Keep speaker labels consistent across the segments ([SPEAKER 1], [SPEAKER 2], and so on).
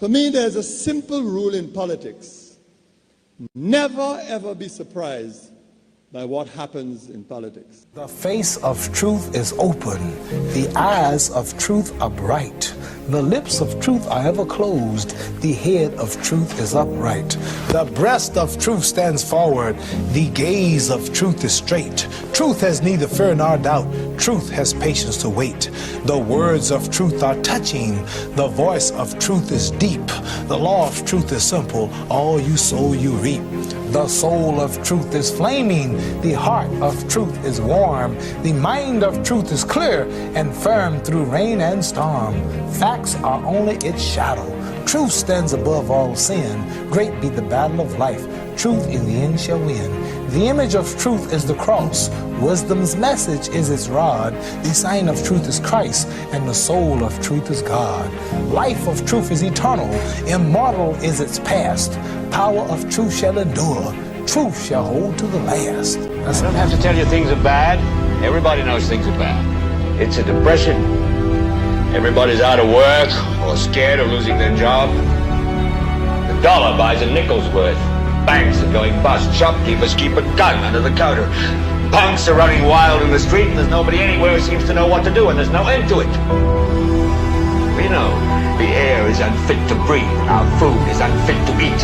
[SPEAKER 1] For me, there's a simple rule in politics. Never, ever be surprised by what happens in politics.
[SPEAKER 2] The face of truth is open. The eyes of truth are bright. The lips of truth are ever closed. The head of truth is upright. The breast of truth stands forward. The gaze of truth is straight. Truth has neither fear nor doubt. Truth has patience to wait. The words of truth are touching. The voice of truth is deep. The law of truth is simple. All you sow, you reap. The soul of truth is flaming. The heart of truth is warm. The mind of truth is clear and firm through rain and storm. Facts are only its shadow. Truth stands above all sin. Great be the battle of life. Truth in the end shall win. The image of truth is the cross. Wisdom's message is its rod. The sign of truth is Christ, and the soul of truth is God. Life of truth is eternal. Immortal is its past. Power of truth shall endure. Truth shall hold to the last.
[SPEAKER 3] I don't have to tell you things are bad. Everybody knows things are bad. It's a depression. Everybody's out of work or scared of losing their job. The dollar buys a nickel's worth. Banks are going bust. Shopkeepers keep a gun under the counter. Punks are running wild in the street, and there's nobody anywhere who seems to know what to do, and there's no end to it. We know the air is unfit to breathe, and our food is unfit to eat.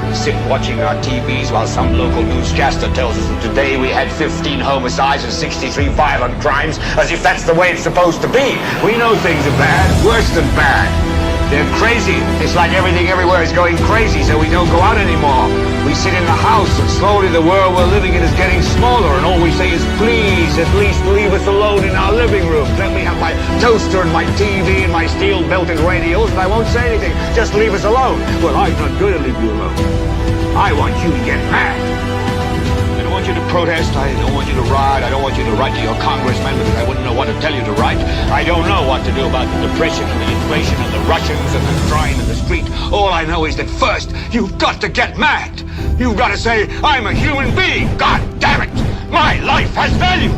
[SPEAKER 3] We sit watching our TVs while some local newscaster tells us that today we had 15 homicides and 63 violent crimes, as if that's the way it's supposed to be. We know things are bad, worse than bad. They're crazy. It's like everything everywhere is going crazy, so we don't go out anymore. We sit in the house, and slowly the world we're living in is getting smaller, and all we say is, please, at least leave us alone in our living room. Let me have my toaster and my TV and my steel-belted radios, and I won't say anything. Just leave us alone. Well, I'm not going to leave you alone. I want you to get mad. I don't want you to protest. I don't want you to riot. I don't want you to write to your congressman because I wouldn't know what to tell you to write. I don't know what to do about the depression and the inflation and the Russians and the crime in the street. All I know is that first, you've got to get mad. You've got to say, I'm a human being. God damn it. My life has value.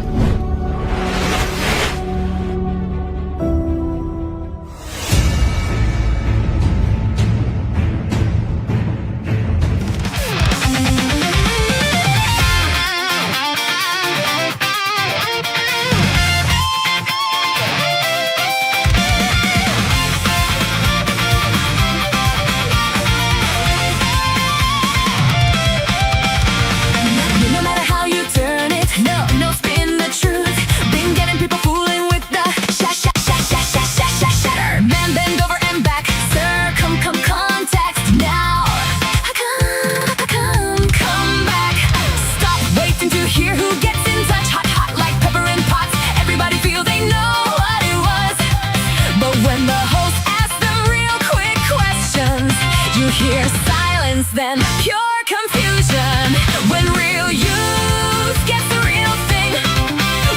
[SPEAKER 4] Hear silence, then pure confusion. When real youth gets the real thing,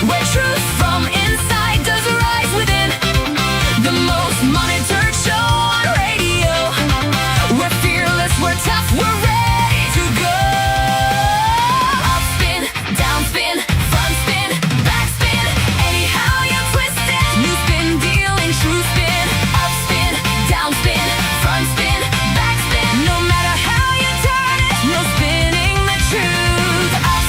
[SPEAKER 4] where truth from inside does rise within. The most monitored show on radio. We're fearless, we're tough, we're ready to go. Up spin, down spin, front spin, back spin. Anyhow you twist it. New spin, dealing true spin. Up spin, down spin, front spin. No matter how you turn it, no spinning the truth. Up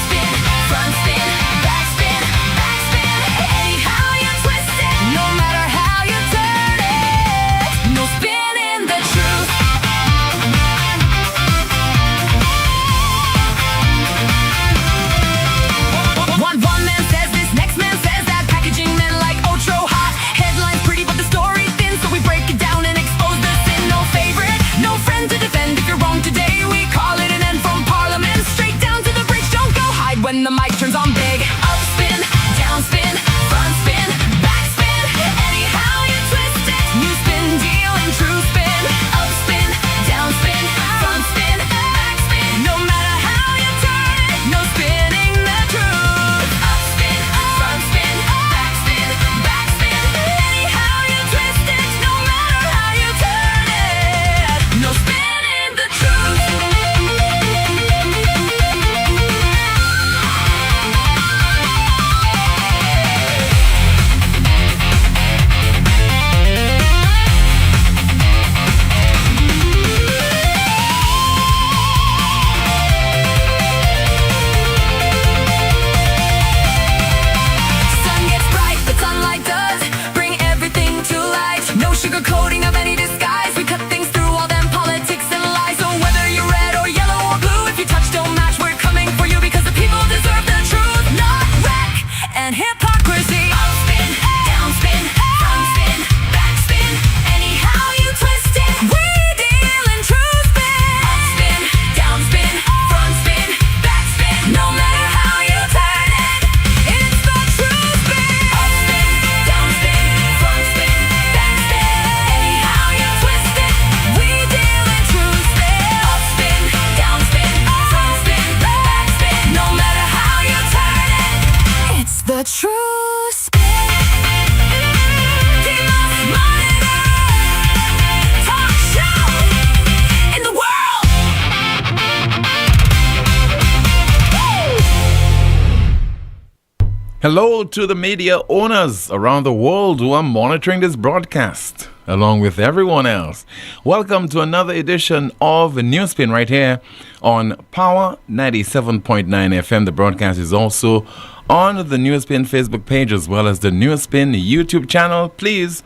[SPEAKER 5] Hello to the media owners around the world who are monitoring this broadcast, along with everyone else. Welcome to another edition of NewsSpin right here on Power 97.9 FM. The broadcast is also on the NewsSpin Facebook page as well as the NewsSpin YouTube channel. Please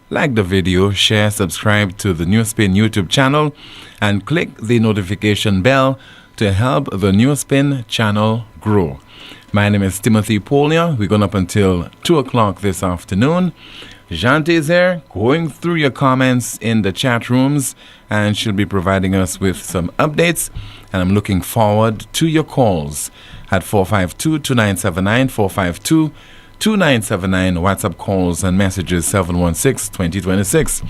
[SPEAKER 5] like the video, share, subscribe to the NewsSpin YouTube channel, and click the notification bell to help the NewsSpin channel grow. My name is Timothy Poleon. We're going up until 2 o'clock this afternoon. Jante is here going through your comments in the chat rooms, and she'll be providing us with some updates. And I'm looking forward to your calls at 452-2979, 452-2979, WhatsApp calls and messages 716-2026.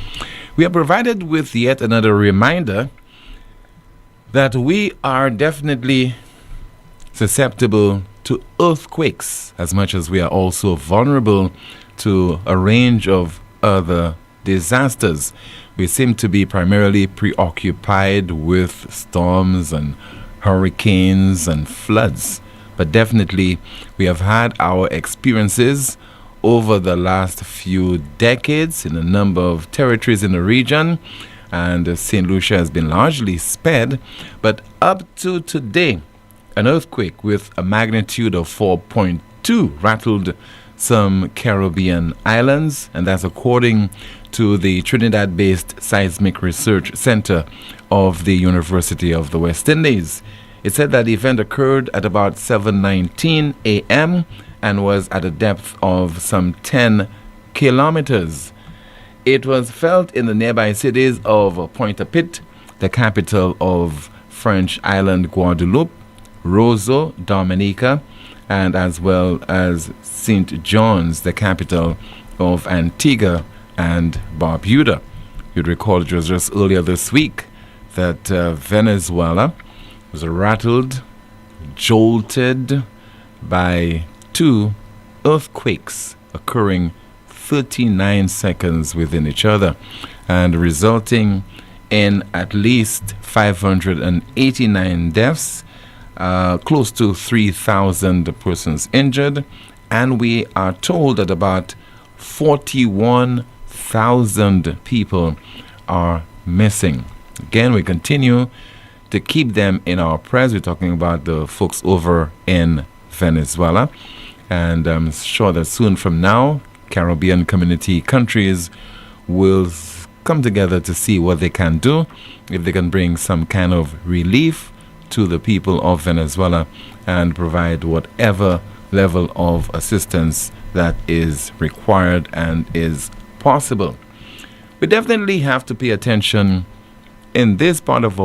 [SPEAKER 5] We are provided with yet another reminder that we are definitely susceptible to earthquakes as much as we are also vulnerable to a range of other disasters. We seem to be primarily preoccupied with storms and hurricanes and floods, but definitely we have had our experiences over the last few decades in a number of territories in the region, and St. Lucia has been largely spared. But up to today, an earthquake with a magnitude of 4.2 rattled some Caribbean islands, and that's according to the Trinidad-based Seismic Research Center of the University of the West Indies. It said that the event occurred at about 7:19 a.m. and was at a depth of some 10 kilometers. It was felt in the nearby cities of Pointe-à-Pitre, the capital of French island Guadeloupe, Roseau, Dominica, and as well as St. John's, the capital of Antigua and Barbuda. You'd recall it was just earlier this week that Venezuela was rattled, jolted by two earthquakes occurring 39 seconds within each other, and resulting in at least 589 deaths, close to 3,000 persons injured, and we are told that about 41,000 people are missing. Again, we continue to keep them in our prayers. We're talking about the folks over in Venezuela, and I'm sure that soon from now, Caribbean community countries will come together to see what they can do, if they can bring some kind of relief to the people of Venezuela and provide whatever level of assistance that is required and is possible. We definitely have to pay attention in this part of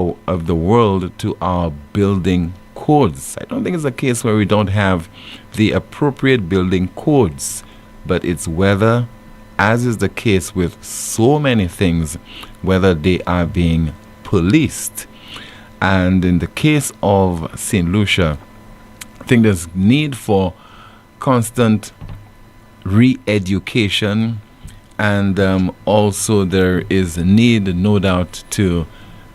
[SPEAKER 5] the world to our building codes. I don't think it's a case where we don't have the appropriate building codes, but it's whether, as is the case with so many things, whether they are being policed. And in the case of St. Lucia, I think there's need for constant re-education, and also there is a need, no doubt, to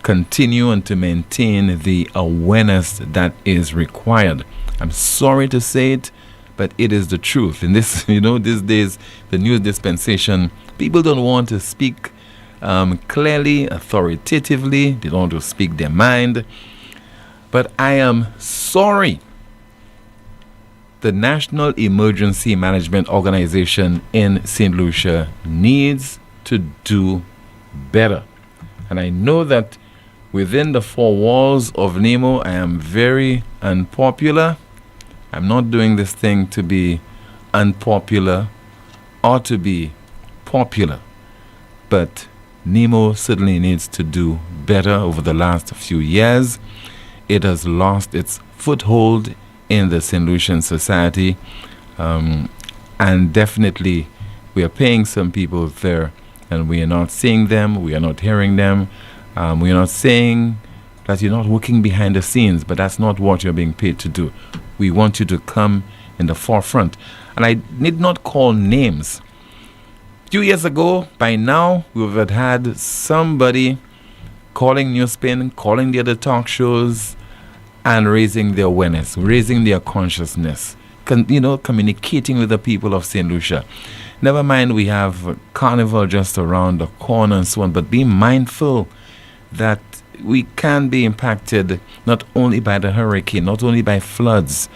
[SPEAKER 5] continue and to maintain the awareness that is required. I'm sorry to say it, but it is the truth. In this, these days, the new dispensation, people don't want to speak clearly, authoritatively. They don't want to speak their mind. But I am sorry. The National Emergency Management Organization in St. Lucia needs to do better. And I know that within the four walls of NEMO, I am very unpopular. I'm not doing this thing to be unpopular or to be popular. But NEMO certainly needs to do better. Over the last few years, it has lost its foothold in the St. Lucian society, and definitely we are paying some people there, and we are not seeing them, we are not hearing them. We are not saying that you're not working behind the scenes, but that's not what you're being paid to do. We want you to come in the forefront. And I need not call names. A few years ago, by now, we would have had somebody calling NewsSpin, calling the other talk shows, and raising their awareness, raising their consciousness. communicating with the people of St. Lucia. Never mind, we have Carnival just around the corner and so on, but be mindful that we can be impacted not only by the hurricane, not only by floods,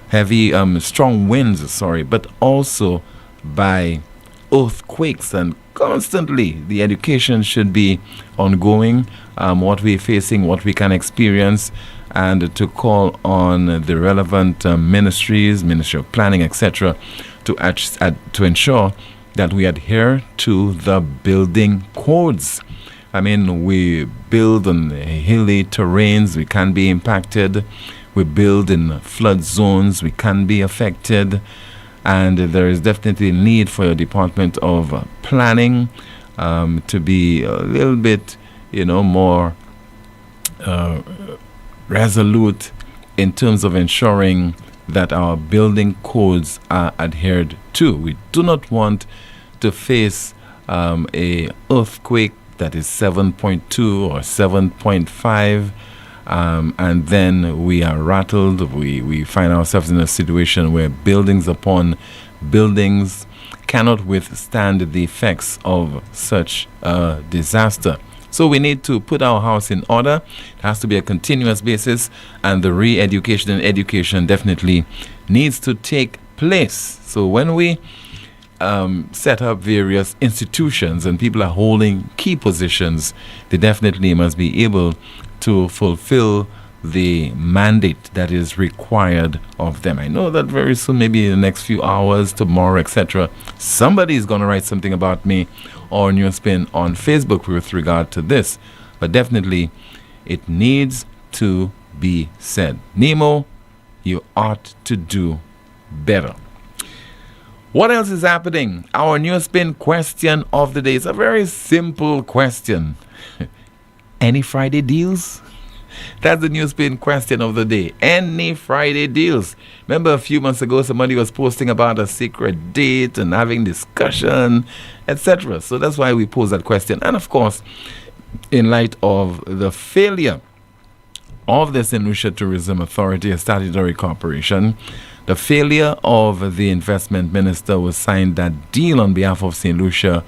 [SPEAKER 5] heavy, strong winds, but also by earthquakes. And constantly, the education should be ongoing, what we're facing, what we can experience, and to call on the relevant ministries, Ministry of Planning, etc., to ensure that we adhere to the building codes. I mean, we build on hilly terrains, we can be impacted. We build in flood zones, we can be affected. And there is definitely a need for your Department of Planning to be a little bit, more resolute in terms of ensuring that our building codes are adhered to. We do not want to face a earthquake that is 7.2 or 7.5, and then we are rattled. We find ourselves in a situation where buildings upon buildings cannot withstand the effects of such a disaster. So we need to put our house in order. It has to be a continuous basis, and the re-education and education definitely needs to take place. So when we set up various institutions and people are holding key positions, they definitely must be able to fulfill the mandate that is required of them. I know that very soon, maybe in the next few hours, tomorrow, etc., somebody is going to write something about me or NewsSpin on Facebook with regard to this. But definitely, it needs to be said. NEMO, you ought to do better. What else is happening? Our NewsSpin question of the day is a very simple question. Any Friday deals? That's the NewsSpin question of the day. Any Friday deals? Remember a few months ago, somebody was posting about a secret date and having discussion, etc. So that's why we pose that question. And of course, in light of the failure of the St. Lucia Tourism Authority, a statutory corporation, the failure of the investment minister was signed that deal on behalf of St. Lucia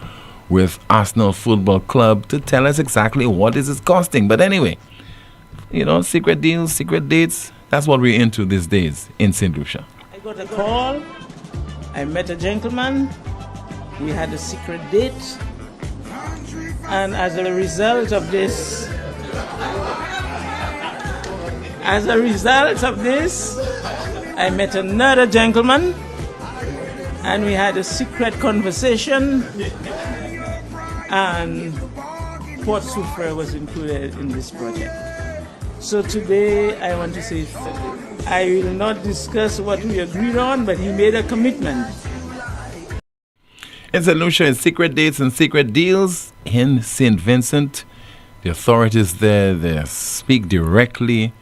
[SPEAKER 5] with Arsenal Football Club to tell us exactly what is it costing. But anyway, secret deals, secret dates, that's what we're into these days in St. Lucia.
[SPEAKER 6] I got a call, I met a gentleman, we had a secret date, and as a result of this, I met another gentleman, and we had a secret conversation, and Port Soufriere was included in this project. So today I want to say I will not discuss what we agreed on, but he made a commitment.
[SPEAKER 5] In St. Lucia, it's secret dates and secret deals. In St. Vincent, the authorities there, they speak directly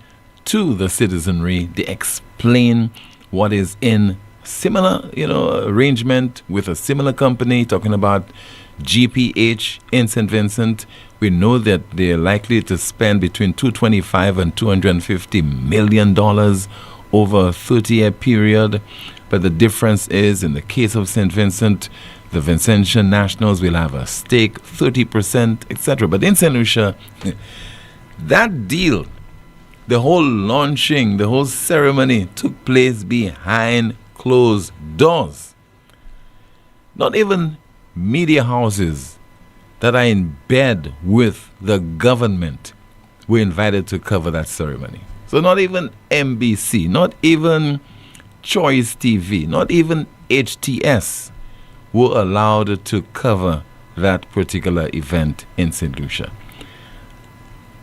[SPEAKER 5] to the citizenry. They explain what is in similar, arrangement with a similar company, talking about GPH in St. Vincent. We know that they're likely to spend between $225 and $250 million over a 30-year period. But the difference is, in the case of St. Vincent, the Vincentian Nationals will have a stake, 30%, etc. But in St. Lucia, that deal, the whole launching, the whole ceremony took place behind closed doors. Not even media houses that are in bed with the government were invited to cover that ceremony. So not even NBC, not even Choice TV, not even HTS were allowed to cover that particular event in St. Lucia.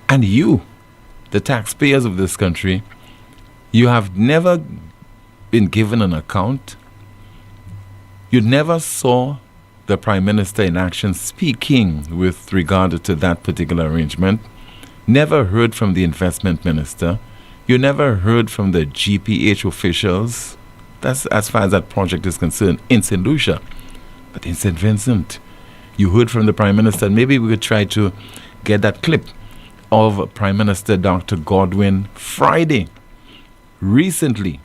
[SPEAKER 5] And you, the taxpayers of this country, you have never been given an account. You never saw the Prime Minister in action speaking with regard to that particular arrangement. Never heard from the Investment Minister. You never heard from the GPH officials. That's as far as that project is concerned in St. Lucia. But in St. Vincent, you heard from the Prime Minister. Maybe we could try to get that clip of Prime Minister Dr. Godwin Friday, recently,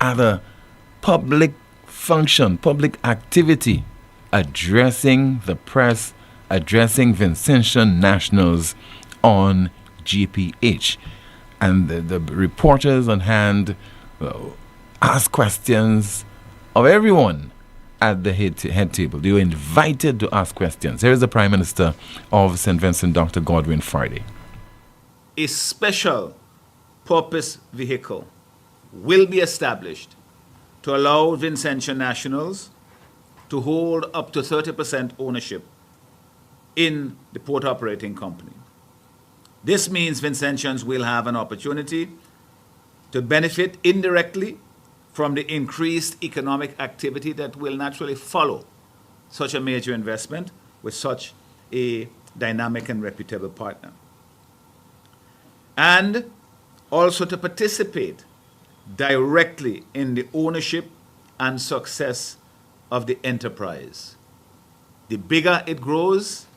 [SPEAKER 5] at a public function, public activity, addressing the press, addressing Vincentian nationals on GPH. And the reporters on hand ask questions of everyone at the head table. They were invited to ask questions. Here is the Prime Minister of St. Vincent, Dr. Godwin Friday.
[SPEAKER 7] A special purpose vehicle will be established to allow Vincentian nationals to hold up to 30% ownership in the port operating company. This means Vincentians will have an opportunity to benefit indirectly from the increased economic activity that will naturally follow such a major investment with such a dynamic and reputable partner. And also to participate directly in the ownership and success of the enterprise. The bigger it grows,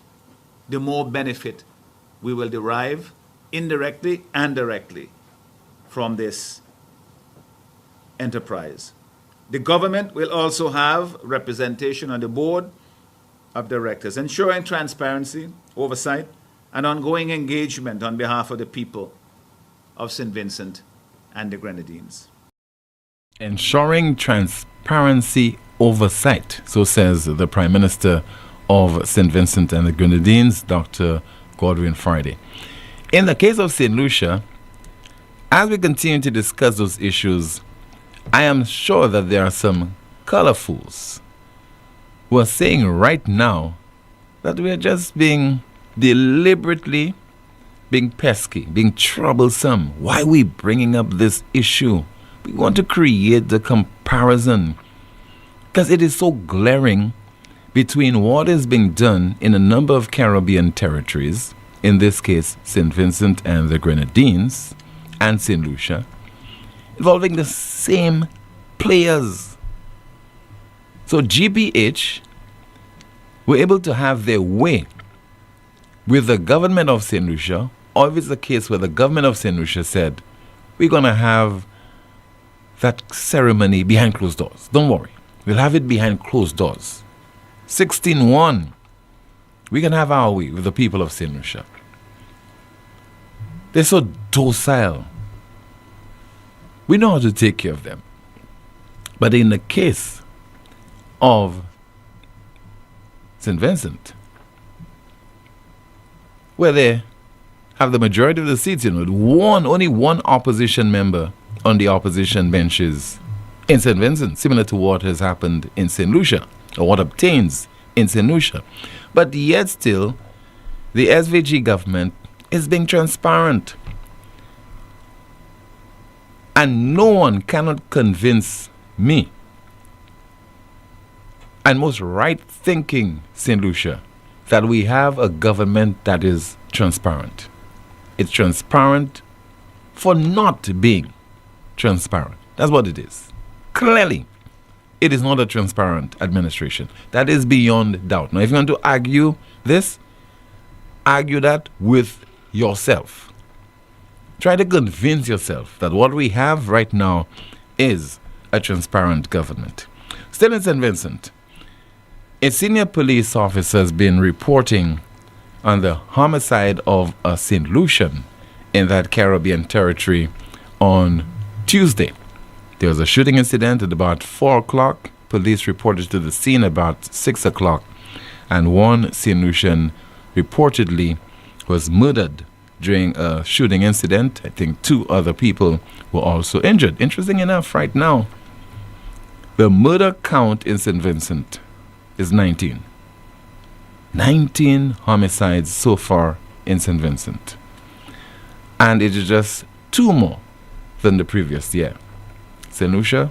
[SPEAKER 7] the more benefit we will derive indirectly and directly from this enterprise. The government will also have representation on the board of directors, ensuring transparency, oversight, and ongoing engagement on behalf of the people of St. Vincent and the Grenadines.
[SPEAKER 5] Ensuring transparency, oversight, so says the Prime Minister of St. Vincent and the Grenadines, Dr. Godwin Friday. In the case of St. Lucia, as we continue to discuss those issues, I am sure that there are some colorfuls who are saying right now that we are just being deliberately being pesky, being troublesome. Why are we bringing up this issue? We want to create the comparison because it is so glaring between what is being done in a number of Caribbean territories, in this case St. Vincent and the Grenadines and St. Lucia, involving the same players. So GBH were able to have their way with the government of St. Lucia, or if it's the case where the government of St. Lucia said, we're going to have that ceremony behind closed doors. Don't worry, we'll have it behind closed doors. 16-1, we can have our way with the people of St. Lucia. They're so docile. We know how to take care of them. But in the case of St. Vincent, where they have the majority of the seats, only one opposition member on the opposition benches in St. Vincent, similar to what has happened in St. Lucia, or what obtains in St. Lucia. But yet still, the SVG government is being transparent. And no one cannot convince me, and most right-thinking St. Lucia, that we have a government that is transparent. It's transparent for not being transparent. That's what it is. Clearly, it is not a transparent administration. That is beyond doubt. Now, if you want to argue this, argue that with yourself. Try to convince yourself that what we have right now is a transparent government. Still in St. Vincent, a senior police officer has been reporting on the homicide of a St. Lucian in that Caribbean territory on Tuesday. There was a shooting incident at about 4 o'clock. Police reported to the scene about 6 o'clock. And one St. Lucian reportedly was murdered during a shooting incident. I think 2 other people were also injured. Interesting enough, right now, the murder count in St. Vincent is 19. 19 homicides so far in St. Vincent. And it is just 2 more than the previous year. St. Lucia,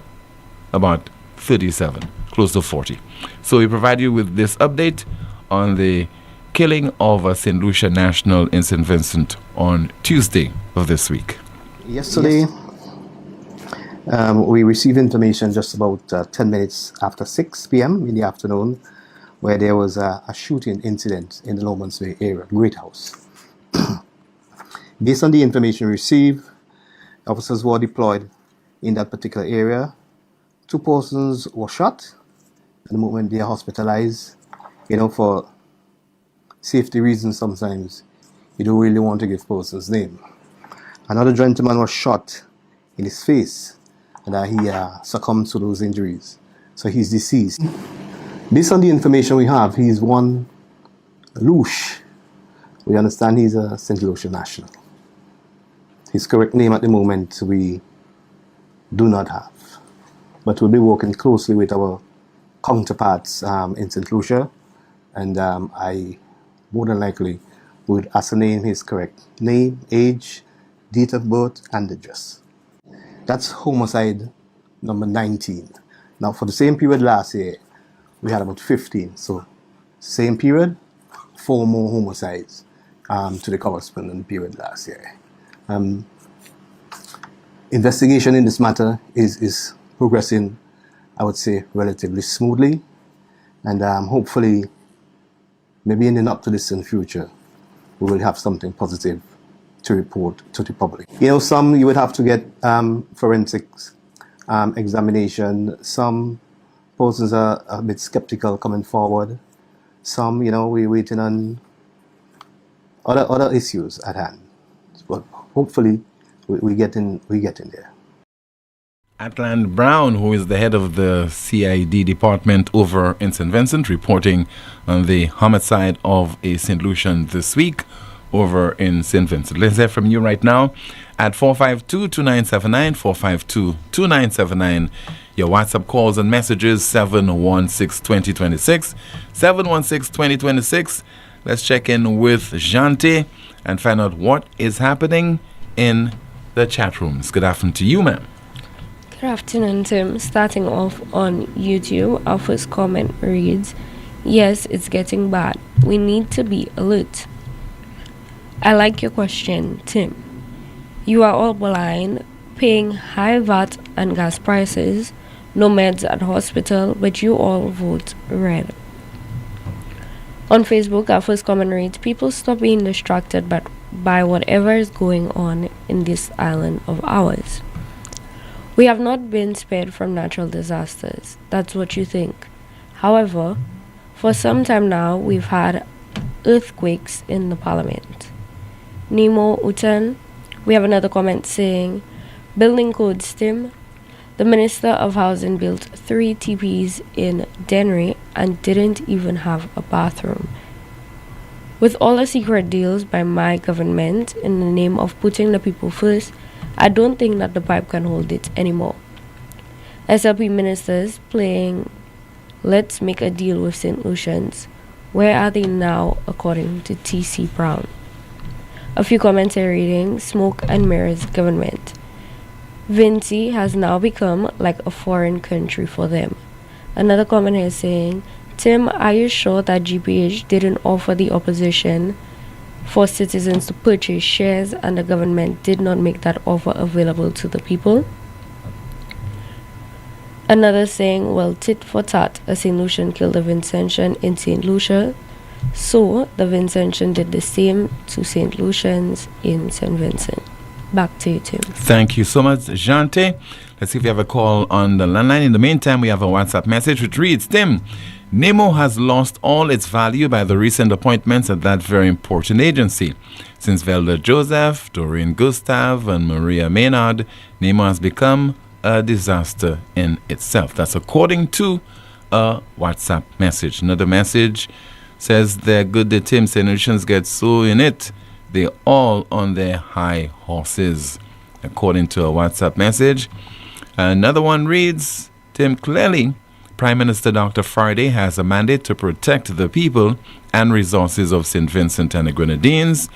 [SPEAKER 5] about 37, close to 40. So we provide you with this update on the killing of a St. Lucia national in St. Vincent on Tuesday of this week.
[SPEAKER 8] Yesterday, we received information just about 10 minutes after 6 p.m. in the afternoon, where there was a shooting incident in the Lomans Bay area, Great House. Based on the information received, officers were deployed in that particular area 2 persons were shot. At the moment they are hospitalized. For safety reasons sometimes you don't really want to give person's name. Another gentleman was shot in his face and he succumbed to those injuries. So he's deceased. Based on the information we have, he's one Lucian. We understand he's a St. Lucia national. His correct name at the moment we do not have. But we'll be working closely with our counterparts in St. Lucia, and I more than likely would ascertain his correct name, age, date of birth, and address. That's homicide number 19. Now, for the same period last year, we had about 15. So, same period, 4 more homicides to the corresponding period last year. Investigation in this matter is progressing, I would say, relatively smoothly, and hopefully, maybe in the not too distant future, we will have something positive to report to the public. Some you would have to get forensics examination. Some persons are a bit skeptical coming forward. Some, we're waiting on other issues at hand. But hopefully, we get in there.
[SPEAKER 5] Atland Brown, who is the head of the CID department over in St. Vincent, reporting on the homicide of a St. Lucian this week over in St. Vincent. Let's hear from you right now at 452-2979, 452-2979. Your WhatsApp calls and messages, 716-2026, 716-2026. Let's check in with Jante and find out what is happening in the chat rooms. Good afternoon to you, ma'am.
[SPEAKER 9] Good afternoon, Tim. Starting off on YouTube, our first comment reads, "Yes, it's getting bad. We need to be alert." I like your question, Tim. You are all blind, paying high VAT and gas prices, no meds at hospital, but you all vote red. On Facebook, our first comment reads, "People stop being distracted by whatever is going on in this island of ours. We have not been spared from natural disasters. That's what you think. However, for some time now, we've had earthquakes in the parliament." Nemo Utan, we have another comment saying, "Building codes, Tim. The Minister of Housing built 3 TPs in Dennery and didn't even have a bathroom. With all the secret deals by my government in the name of putting the people first, I don't think that the pipe can hold it anymore. SLP ministers playing let's make a deal with St. Lucians. Where are they now, according to TC Brown?" A few comments are reading, "Smoke and mirrors government. Vinci has now become like a foreign country for them." Another comment is saying, "Tim, are you sure that GPH didn't offer the opposition for citizens to purchase shares and the government did not make that offer available to the people?" Another saying, "Well, tit for tat, a St. Lucian killed a Vincentian in St. Lucia, so the Vincentian did the same to St. Lucians in St. Vincent." Back to you, Tim.
[SPEAKER 5] Thank you so much, Jante. Let's see if we have a call on the landline. In the meantime, we have a WhatsApp message which reads, "Tim, NEMO has lost all its value by the recent appointments at that very important agency. Since Velda Joseph, Doreen Gustav, and Maria Maynard, NEMO has become a disaster in itself." That's according to a WhatsApp message. Another message says, "They're good, the Tim St. Lucians get so in it. They're all on their high horses," according to a WhatsApp message. Another one reads, "Tim, clearly, Prime Minister Dr. Friday has a mandate to protect the people and resources of St. Vincent and the Grenadines,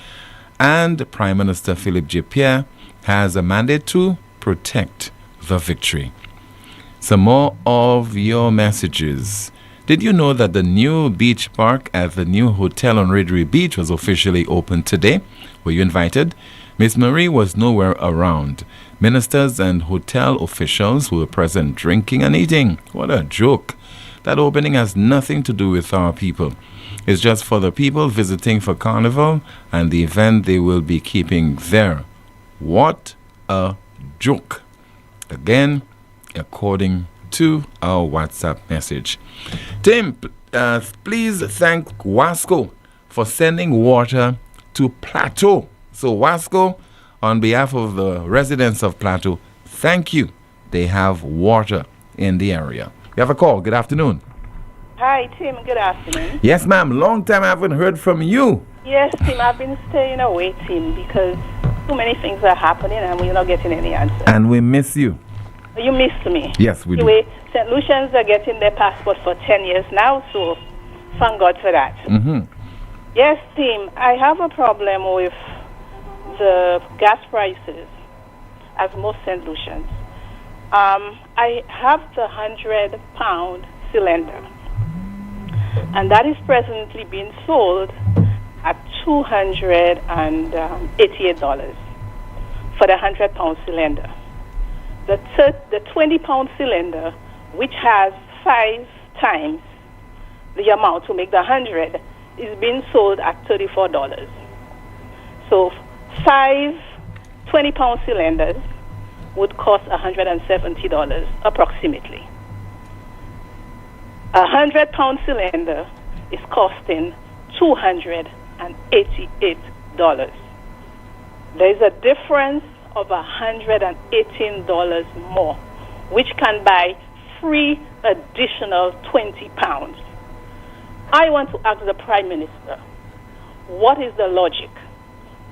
[SPEAKER 5] and Prime Minister Philip J. Pierre has a mandate to protect the victory." Some more of your messages. "Did you know that the new beach park at the new hotel on Ridley Beach was officially opened today? Were you invited?" Miss Marie was nowhere around. Ministers and hotel officials who were present drinking and eating. What a joke. That opening has nothing to do with our people. It's just for the people visiting for Carnival and the event they will be keeping there. What a joke. Again, according to our WhatsApp message. Tim, please thank Wasco for sending water to Plateau. So Wasco, on behalf of the residents of Plateau, thank you. They have water in the area. We have a call. Good afternoon.
[SPEAKER 10] Hi, Tim. Good afternoon.
[SPEAKER 5] Yes, ma'am. Long time I haven't heard from you.
[SPEAKER 10] Yes, Tim. I've been staying away, Tim, because too many things are happening and we're not getting any answers.
[SPEAKER 5] And we miss you.
[SPEAKER 10] You missed me.
[SPEAKER 5] Yes, we
[SPEAKER 10] anyway, St. Lucians are getting their passport for 10 years now, so thank God for that.
[SPEAKER 5] Mm-hmm.
[SPEAKER 10] Yes, Tim. I have a problem with the gas prices, as most St. Lucians. I have the 100-pound cylinder, and that is presently being sold at $288 for the 100-pound cylinder. The 20-pound cylinder, which has 5 times the amount to make the 100, is being sold at $34. So 5 20-pound cylinders would cost $170 approximately. A 100-pound cylinder is costing $288. There is a difference of $118 more, which can buy 3 additional 20 pounds. I want to ask the Prime Minister, what is the logic?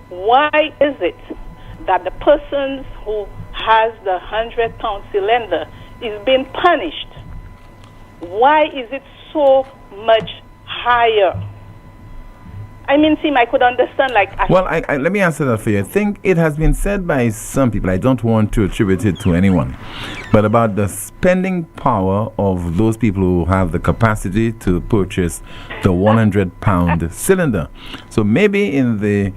[SPEAKER 10] Why is it that the person who has the 100-pound cylinder is being punished? Why is it so much higher? I mean, Tim, I could understand,
[SPEAKER 5] Well, let me answer that for you. I think it has been said by some people, I don't want to attribute it to anyone, but about the spending power of those people who have the capacity to purchase the 100-pound cylinder. So maybe in the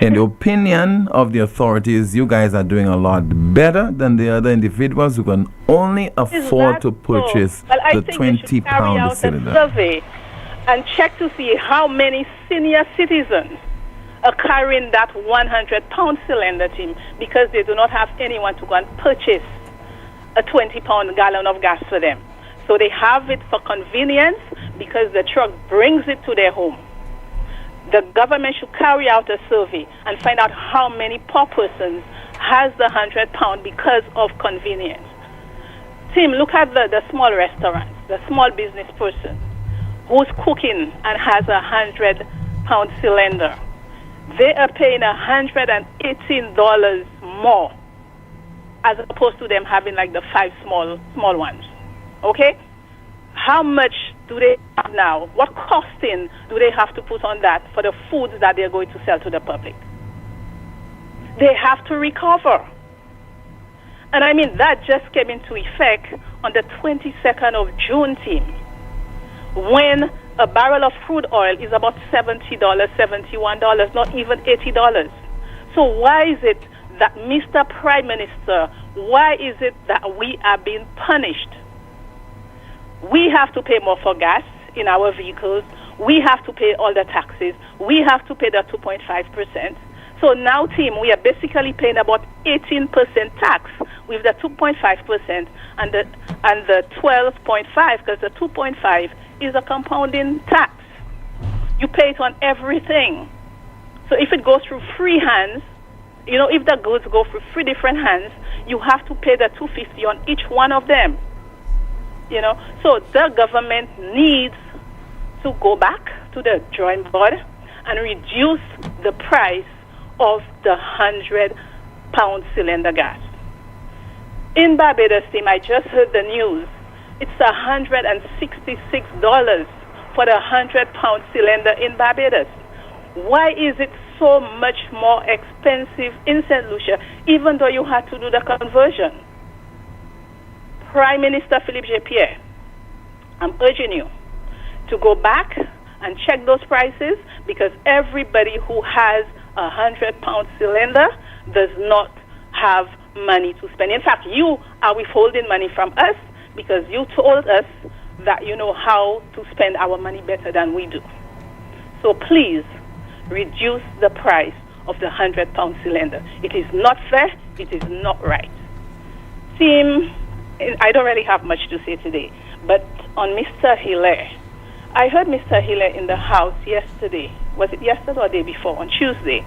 [SPEAKER 5] opinion of the authorities, you guys are doing a lot better than the other individuals who can only afford to purchase the 20-pound cylinder.
[SPEAKER 10] And check to see how many senior citizens are carrying that 100-pound cylinder, Tim, because they do not have anyone to go and purchase a 20-pound gallon of gas for them. So they have it for convenience because the truck brings it to their home. The government should carry out a survey and find out how many poor persons has the 100-pound because of convenience. Tim, look at the small restaurants, the small business person who's cooking and has a 100-pound cylinder. They are paying $118 more as opposed to them having like the 5 small ones. Okay? How much do they have now? What costing do they have to put on that for the foods that they're going to sell to the public? They have to recover. And I mean, that just came into effect on the 22nd of June, Team, when a barrel of crude oil is about $70, $71, not even $80. So why is it that, Mr. Prime Minister, why is it that we are being punished? We have to pay more for gas in our vehicles. We have to pay all the taxes. We have to pay the 2.5%. So now, Team, we are basically paying about 18% tax with the 2.5% and the 12.5, because the 2.5 is a compounding tax. You pay it on everything. So if it goes through 3 hands, you know, if the goods go through 3 different hands, you have to pay the $250 on each one of them. You know, so the government needs to go back to the drawing board and reduce the price of the 100-pound cylinder gas. In Barbados, Team, I just heard the news. It's $166 for the 100-pound cylinder in Barbados. Why is it so much more expensive in St. Lucia, even though you had to do the conversion? Prime Minister Philippe J. Pierre, I'm urging you to go back and check those prices, because everybody who has a 100-pound cylinder does not have money to spend. In fact, you are withholding money from us because you told us that you know how to spend our money better than we do. So please reduce the price of the 100-pound cylinder. It is not fair. It is not right. Team, I don't really have much to say today, but on Mr. Hilaire, I heard Mr. Hilaire in the House yesterday. Was it yesterday or the day before? On Tuesday.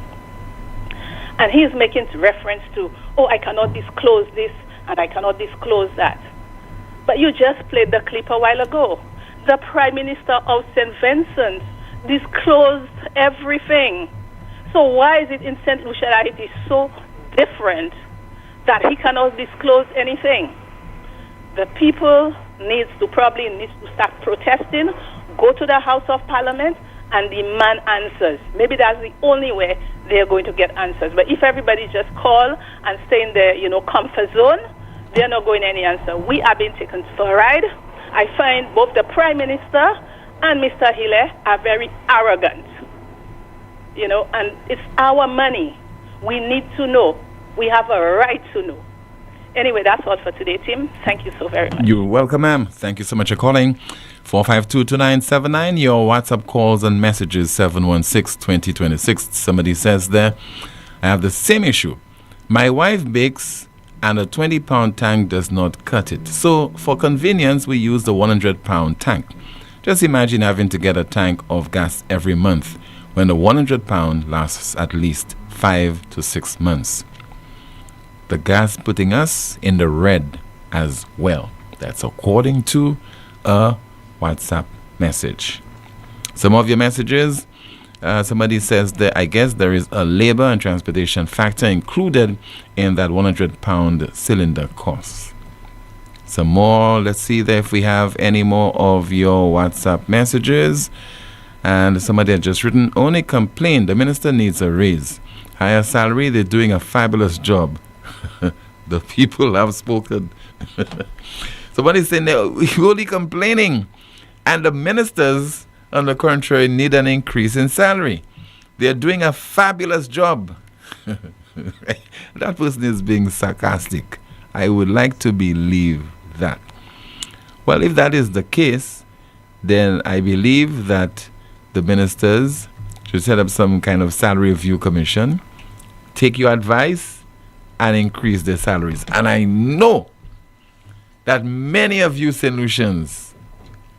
[SPEAKER 10] And he is making reference to, I cannot disclose this and I cannot disclose that. But you just played the clip a while ago. The Prime Minister of St. Vincent disclosed everything. So why is it in St. Lucia that it is so different that he cannot disclose anything? The people need to start protesting, go to the House of Parliament and demand answers. Maybe that's the only way they're going to get answers. But if everybody just call and stay in their, comfort zone, they're not going any answer. We are being taken for a ride. I find both the Prime Minister and Mr. Hilaire are very arrogant. And it's our money. We need to know. We have a right to know. Anyway, that's all for today, Tim. Thank you so very much.
[SPEAKER 5] You're welcome, ma'am. Thank you so much for calling. 452-2979. Your WhatsApp calls and messages 716-2026. Somebody says there, I have the same issue. My wife bakes and a 20-pound tank does not cut it. So for convenience, we use the 100-pound tank. Just imagine having to get a tank of gas every month when the 100-pound lasts at least 5 to 6 months. The gas putting us in the red as well. That's according to a WhatsApp message. Some of your messages, somebody says that I guess there is a labor and transportation factor included in that 100-pound cylinder cost. Some more, let's see there if we have any more of your WhatsApp messages. And somebody had just written, only complain, the minister needs a raise. Higher salary, they're doing a fabulous job. The people have spoken. Somebody's saying they're only complaining. And the ministers, on the contrary, need an increase in salary. They're doing a fabulous job. That person is being sarcastic. I would like to believe that. Well, if that is the case, then I believe that the ministers should set up some kind of salary review commission, take your advice, and increase their salaries. And I know that many of you St. Lucians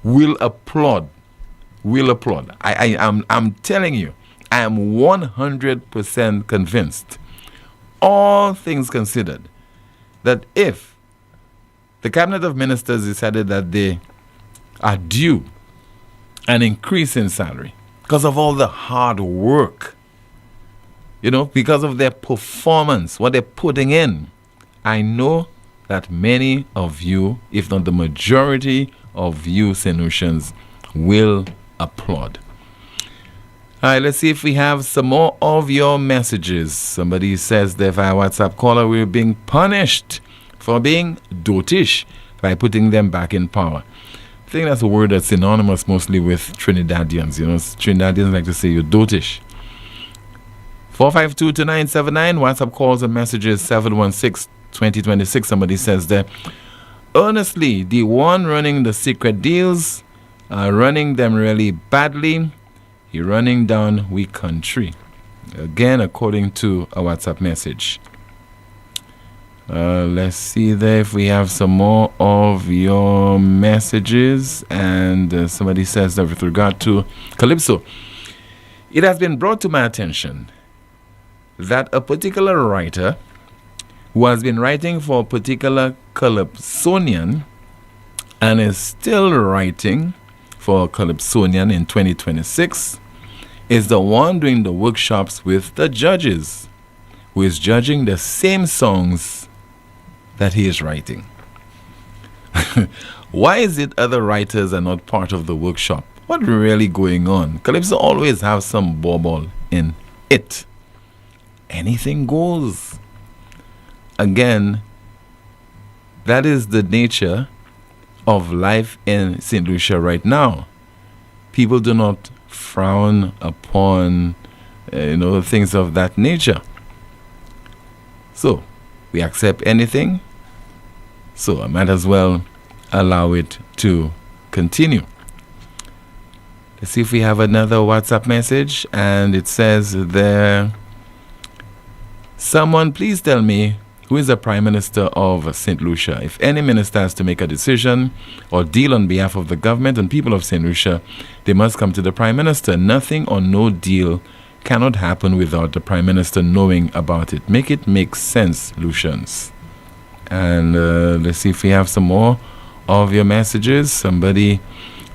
[SPEAKER 5] will applaud. I'm telling you, I am 100% convinced, all things considered, that if the Cabinet of Ministers decided that they are due an increase in salary because of all the hard work, because of their performance, what they're putting in, I know that many of you, if not the majority of you St. Lucians, will applaud. All right, let's see if we have some more of your messages. Somebody says that via WhatsApp caller, we're being punished for being dotish by putting them back in power. I think that's a word that's synonymous mostly with Trinidadians. Trinidadians like to say you're dotish. 452-2979, WhatsApp calls and messages 716-2026. Somebody says there, honestly, the one running the secret deals are running them really badly. He running down we country. Again, according to a WhatsApp message. Let's see there if we have some more of your messages. And somebody says that with regard to Calypso, it has been brought to my attention that a particular writer who has been writing for a particular Calypsonian and is still writing for a Calypsonian in 2026 is the one doing the workshops with the judges, who is judging the same songs that he is writing. Why is it other writers are not part of the workshop? What's really going on? Calypso always have some bauble in it. Anything goes. Again, that is the nature of life in St. Lucia right now. People do not frown upon, things of that nature. So, we accept anything. So, I might as well allow it to continue. Let's see if we have another WhatsApp message. And it says there, someone please tell me who is the Prime Minister of St. Lucia. If any minister has to make a decision or deal on behalf of the government and people of St. Lucia, they must come to the Prime Minister. Nothing or no deal cannot happen without the Prime Minister knowing about it. Make it make sense, Lucians. And let's see if we have some more of your messages. Somebody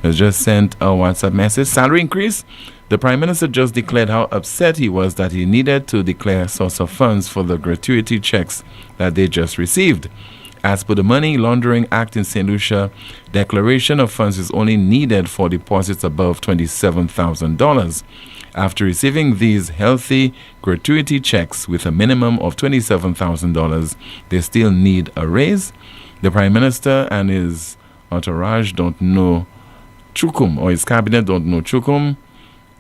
[SPEAKER 5] has just sent a WhatsApp message. Salary increase. The Prime Minister just declared how upset he was that he needed to declare source of funds for the gratuity checks that they just received. As per the Money Laundering Act in St. Lucia, declaration of funds is only needed for deposits above $27,000. After receiving these healthy gratuity checks with a minimum of $27,000, they still need a raise. The Prime Minister and his entourage don't know Chukum, or his cabinet don't know Chukum.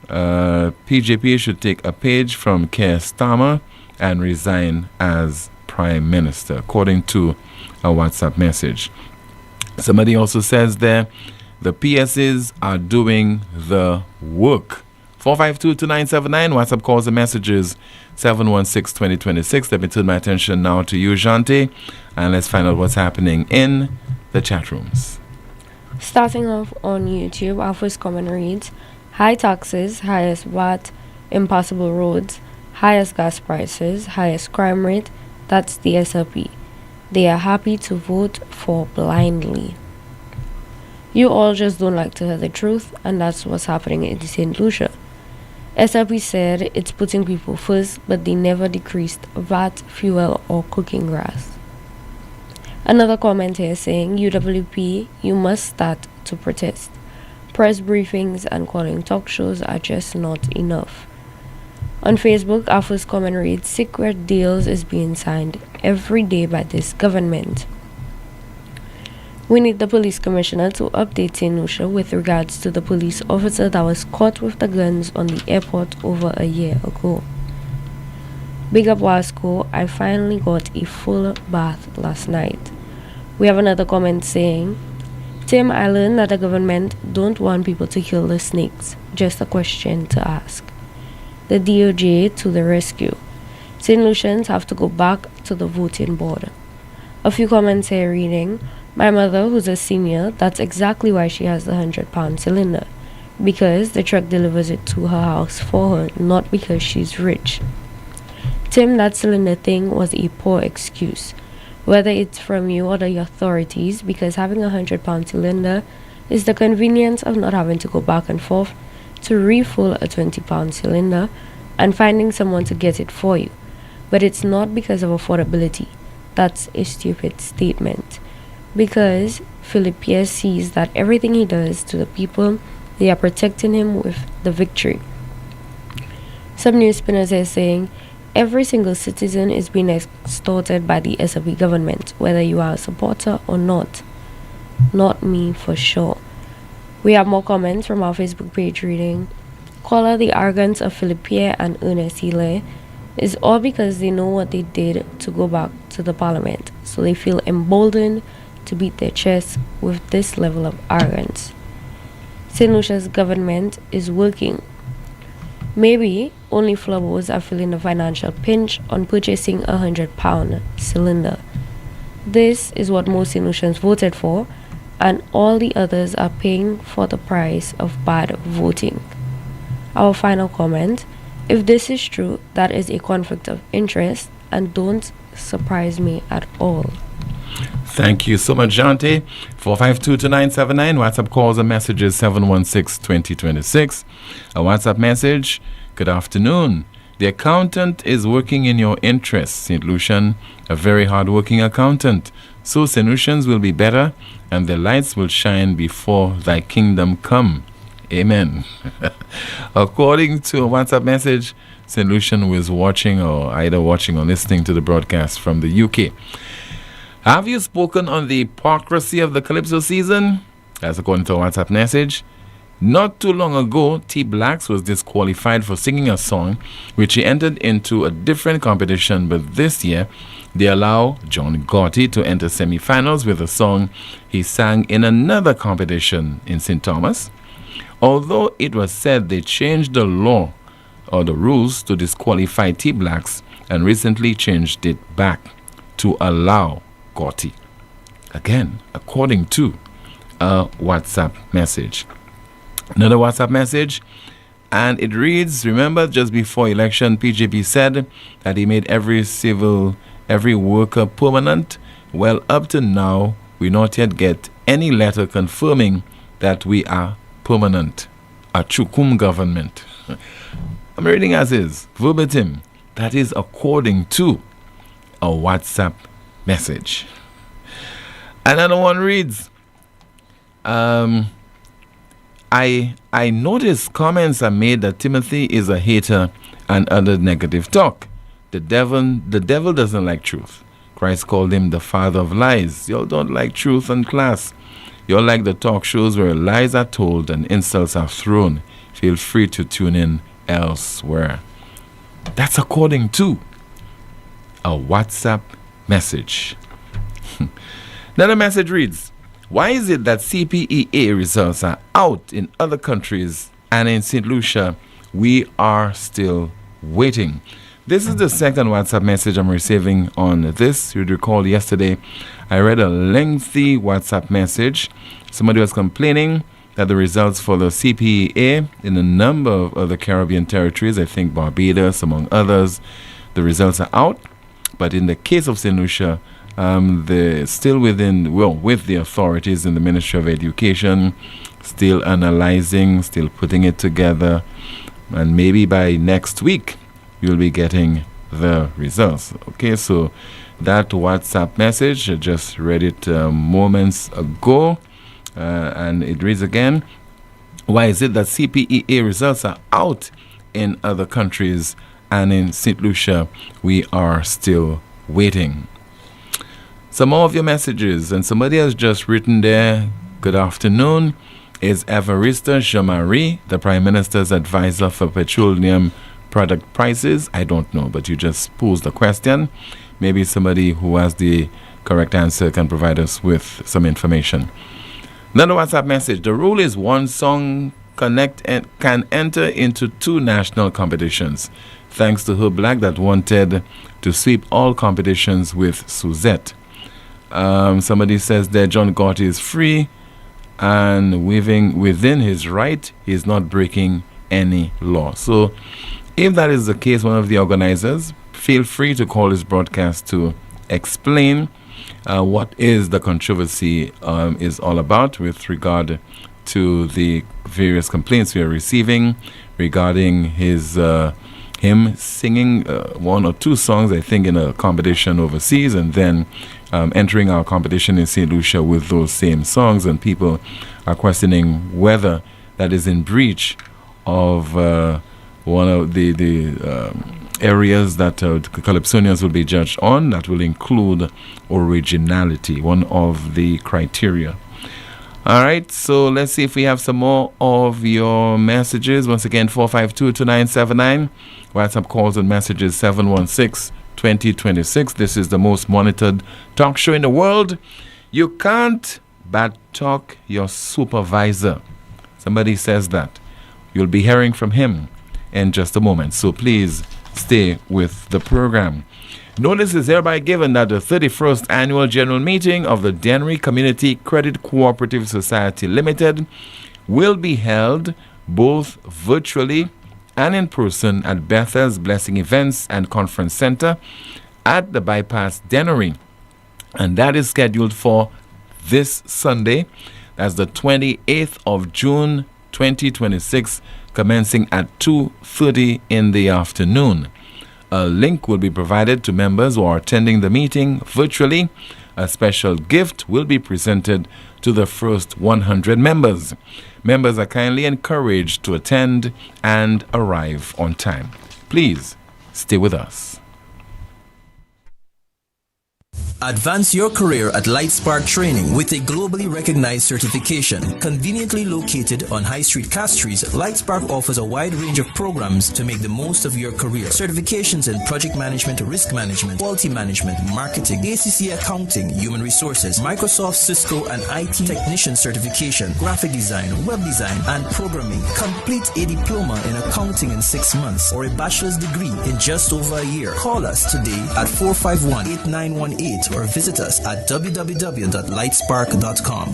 [SPEAKER 5] PJP should take a page from Keir Starmer and resign as Prime Minister, according to a WhatsApp message. Somebody also says there, the PSs are doing the work. 452-2979, WhatsApp calls and messages 716-2026. Let me turn my attention now to you, Jante, and let's find out what's happening in the chat rooms.
[SPEAKER 9] Starting off on YouTube, our first comment reads, high taxes, highest VAT, impossible roads, highest gas prices, highest crime rate, that's the SLP. They are happy to vote for blindly. You all just don't like to hear the truth, and that's what's happening in St. Lucia. SLP said it's putting people first, but they never decreased VAT, fuel, or cooking gas. Another comment here saying, UWP, you must start to protest. Press briefings and calling talk shows are just not enough. On Facebook, our first comment reads, secret deals is being signed every day by this government. We need the police commissioner to update St. Lucia with regards to the police officer that was caught with the guns on the airport over a year ago. Big up Wasco, I finally got a full bath last night. We have another comment saying, Tim, I learned that the government don't want people to kill the snakes. Just a question to ask. The DOJ to the rescue. St. Lucians have to go back to the voting board. A few comments here reading, my mother, who's a senior, that's exactly why she has the 100-pound cylinder. Because the truck delivers it to her house for her, not because she's rich. Tim, that cylinder thing was a poor excuse. Whether it's from you or the authorities, because having a 100-pound cylinder is the convenience of not having to go back and forth to refill a 20-pound cylinder and finding someone to get it for you. But it's not because of affordability. That's a stupid statement. Because Philip Pierre sees that everything he does to the people, they are protecting him with the victory. Some NewsSpinners are saying, every single citizen is being extorted by the SLP government, whether you are a supporter or not. Not me for sure. We have more comments from our Facebook page reading, caller, the arrogance of Philip Pierre and Ernest Hilaire is all because they know what they did to go back to the parliament, so they feel emboldened to beat their chests with this level of arrogance. St. Lucia's government is working. Maybe only flowers are feeling a financial pinch on purchasing a 100-pound cylinder. This is what most St. Lucians voted for, and all the others are paying for the price of bad voting. Our final comment, if this is true, that is a conflict of interest and don't surprise me at all.
[SPEAKER 5] Thank you so much, Jante. 452-2979, WhatsApp calls and messages 716-2026. A WhatsApp message, good afternoon. The accountant is working in your interests, St. Lucian, a very hard-working accountant. So St. Lucians will be better and their lights will shine before thy kingdom come. Amen. According to a WhatsApp message, St. Lucian was watching or either watching or listening to the broadcast from the UK. Have you spoken on the hypocrisy of the Calypso season? That's according to a WhatsApp message. Not too long ago, T Blacks was disqualified for singing a song which he entered into a different competition, but this year they allow John Gotti to enter semi-finals with a song he sang in another competition in St. Thomas. Although it was said they changed the law or the rules to disqualify T Blacks and recently changed it back. to allow Gotti. Again, according to a WhatsApp message. Another WhatsApp message, and it reads, remember just before election, PJP said that he made every worker permanent. Well, up to now, we not yet get any letter confirming that we are permanent. A Chukum government. I'm reading as is, verbatim. That is according to a WhatsApp message. Another one reads, I notice comments are made that Timothy is a hater and other negative talk. The devil doesn't like truth. Christ called him the father of lies. Y'all don't like truth and class. Y'all like the talk shows where lies are told and insults are thrown. Feel free to tune in elsewhere. That's according to a WhatsApp message. Another message reads, why is it that CPEA results are out in other countries and in St. Lucia we are still waiting? This is the second WhatsApp message I'm receiving on this. You'd recall yesterday I read a lengthy WhatsApp message. Somebody was complaining that the results for the CPEA in a number of other Caribbean territories, I think Barbados among others, the results are out. But in the case of St. Lucia, they're still with the authorities in the Ministry of Education, still analyzing, still putting it together, and maybe by next week you'll be getting the results. Okay, so that WhatsApp message, I just read it moments ago, and it reads again, why is it that CPEA results are out in other countries and in St. Lucia we are still waiting? Some more of your messages, and somebody has just written there, good afternoon. Is Evarista Jean-Marie the Prime Minister's advisor for petroleum product prices? I don't know, but you just posed the question. Maybe somebody who has the correct answer can provide us with some information. Another WhatsApp message. The rule is one song can enter into 2 national competitions. Thanks to her Black that wanted to sweep all competitions with Suzette. Somebody says that John Gotti is free and within his right, he is not breaking any law. So if that is the case, one of the organizers, feel free to call this broadcast to explain what is the controversy is all about with regard to the various complaints we are receiving regarding him singing 1 or 2 songs, I think, in a competition overseas, and then entering our competition in St. Lucia with those same songs, and people are questioning whether that is in breach of one of the areas that Calypsonians will be judged on. That will include originality, one of the criteria. All right, so let's see if we have some more of your messages. Once again, 452-2979. WhatsApp calls and messages 716-2026. This is the most monitored talk show in the world. You can't bad talk your supervisor. Somebody says that. You'll be hearing from him in just a moment. So please stay with the program. Notice is hereby given that the 31st Annual General Meeting of the Dennery Community Credit Cooperative Society Limited will be held both virtually and in person at Bethel's Blessing Events and Conference Center at the Bypass Dennery. And that is scheduled for this Sunday. That's the 28th of June 2026, commencing at 2:30 in the afternoon. A link will be provided to members who are attending the meeting virtually. A special gift will be presented to the first 100 members. Members are kindly encouraged to attend and arrive on time. Please stay with us.
[SPEAKER 11] Advance your career at Lightspark Training with a globally recognized certification. Conveniently located on High Street, Castries, Lightspark offers a wide range of programs to make the most of your career. Certifications in project management, risk management, quality management, marketing, ACC accounting, human resources, Microsoft, Cisco, and IT technician certification, graphic design, web design, and programming. Complete a diploma in accounting in 6 months or a bachelor's degree in just over a year. Call us today at 451-8918 or visit us at www.lightspark.com.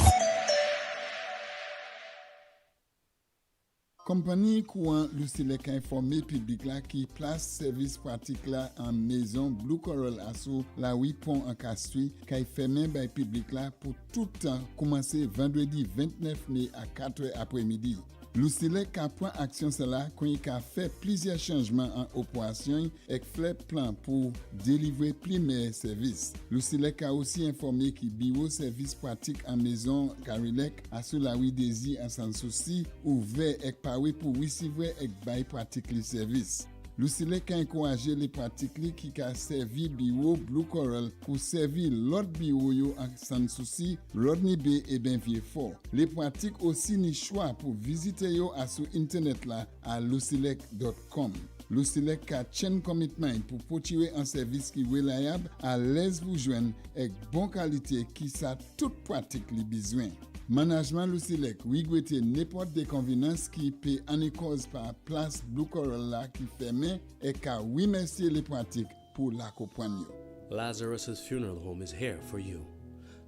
[SPEAKER 12] Compagnie courant Lucilec a informé public là qui place service pratique là en maison Blue Coral Asso la 8 pont en Castries qui fermé by public là pour tout temps commencer vendredi 29 mai à 4h après-midi. Lucilec a pris action cela quand il a fait plusieurs changements en opération et fait plan pour délivrer plusieurs services. Lucilec a aussi informé que bureau service pratique en maison Carilec a sur la rue Désir en sans souci ouvert et paré pour recevoir et bail pratique les services. Lucilec a encouragé les pratiques qui a servi bureau Blue Coral pour servir l'autre bureau yo en sans souci Rodney Bay et Benvieux-Fort. Les pratiques aussi ni choix pour visiter yo à sur internet là à lucilec.com. Lucilec a chain commitment pour potirer un service qui reliable à l'aise vous joindre avec bonne qualité qui ça toute pratique les besoins. Management Lucilec regrette n'importe déconvenance qui peut en cause par place Blue Coral là qui fermé et car oui merci les pratiques pour l'accompagner.
[SPEAKER 13] Lazarus's funeral home is here for you.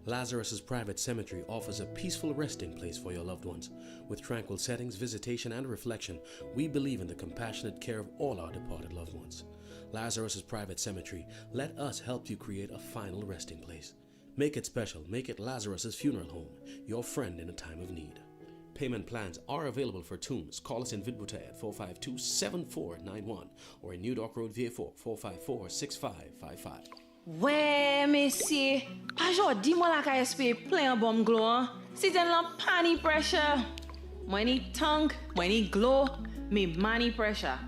[SPEAKER 13] Lazarus's private cemetery offers a peaceful resting place for your loved ones. With tranquil settings, visitation, and reflection, we believe in the compassionate care of all our departed loved ones. Lazarus's private cemetery, let us help you create a final resting place. Make it special. Make it Lazarus's funeral home, your friend in a time of need. Payment plans are available for tombs. Call us in Vidbuta at 452-7491 or in New Dock Road, VA4, 454-6555.
[SPEAKER 14] Ouais, monsieur, pas jodi moi la ka espérer plein bomb glow, hein. Si t'en la pani pressure. Moi ni tongue, moi ni glow, mais money pressure.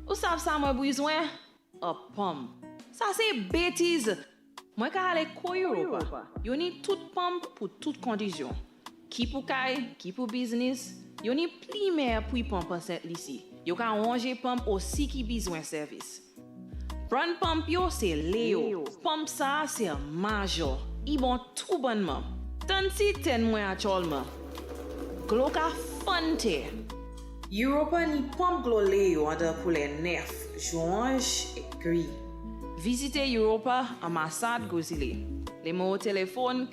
[SPEAKER 14] Ou savez ça moi besoin? A pomme. Ça c'est bêtise. Moi ka aller ko Europa. Yo ni toute pomme pour toute condition. Qui pour kay, qui pour business. Yo ni pli mer pour pomme cette ici. Yo ka ranger pomme aussi qui besoin service. Brand pump yo c'est Léo. Pump ça c'est Major. Ils bon tout bonnement. Tant si ten moins actuellement. Glo ka fonte.
[SPEAKER 15] Europa ni pump glo Léo en de couleur neuf, orange et gris.
[SPEAKER 14] Visitez Europa ambassade Gozile. Les mots au téléphone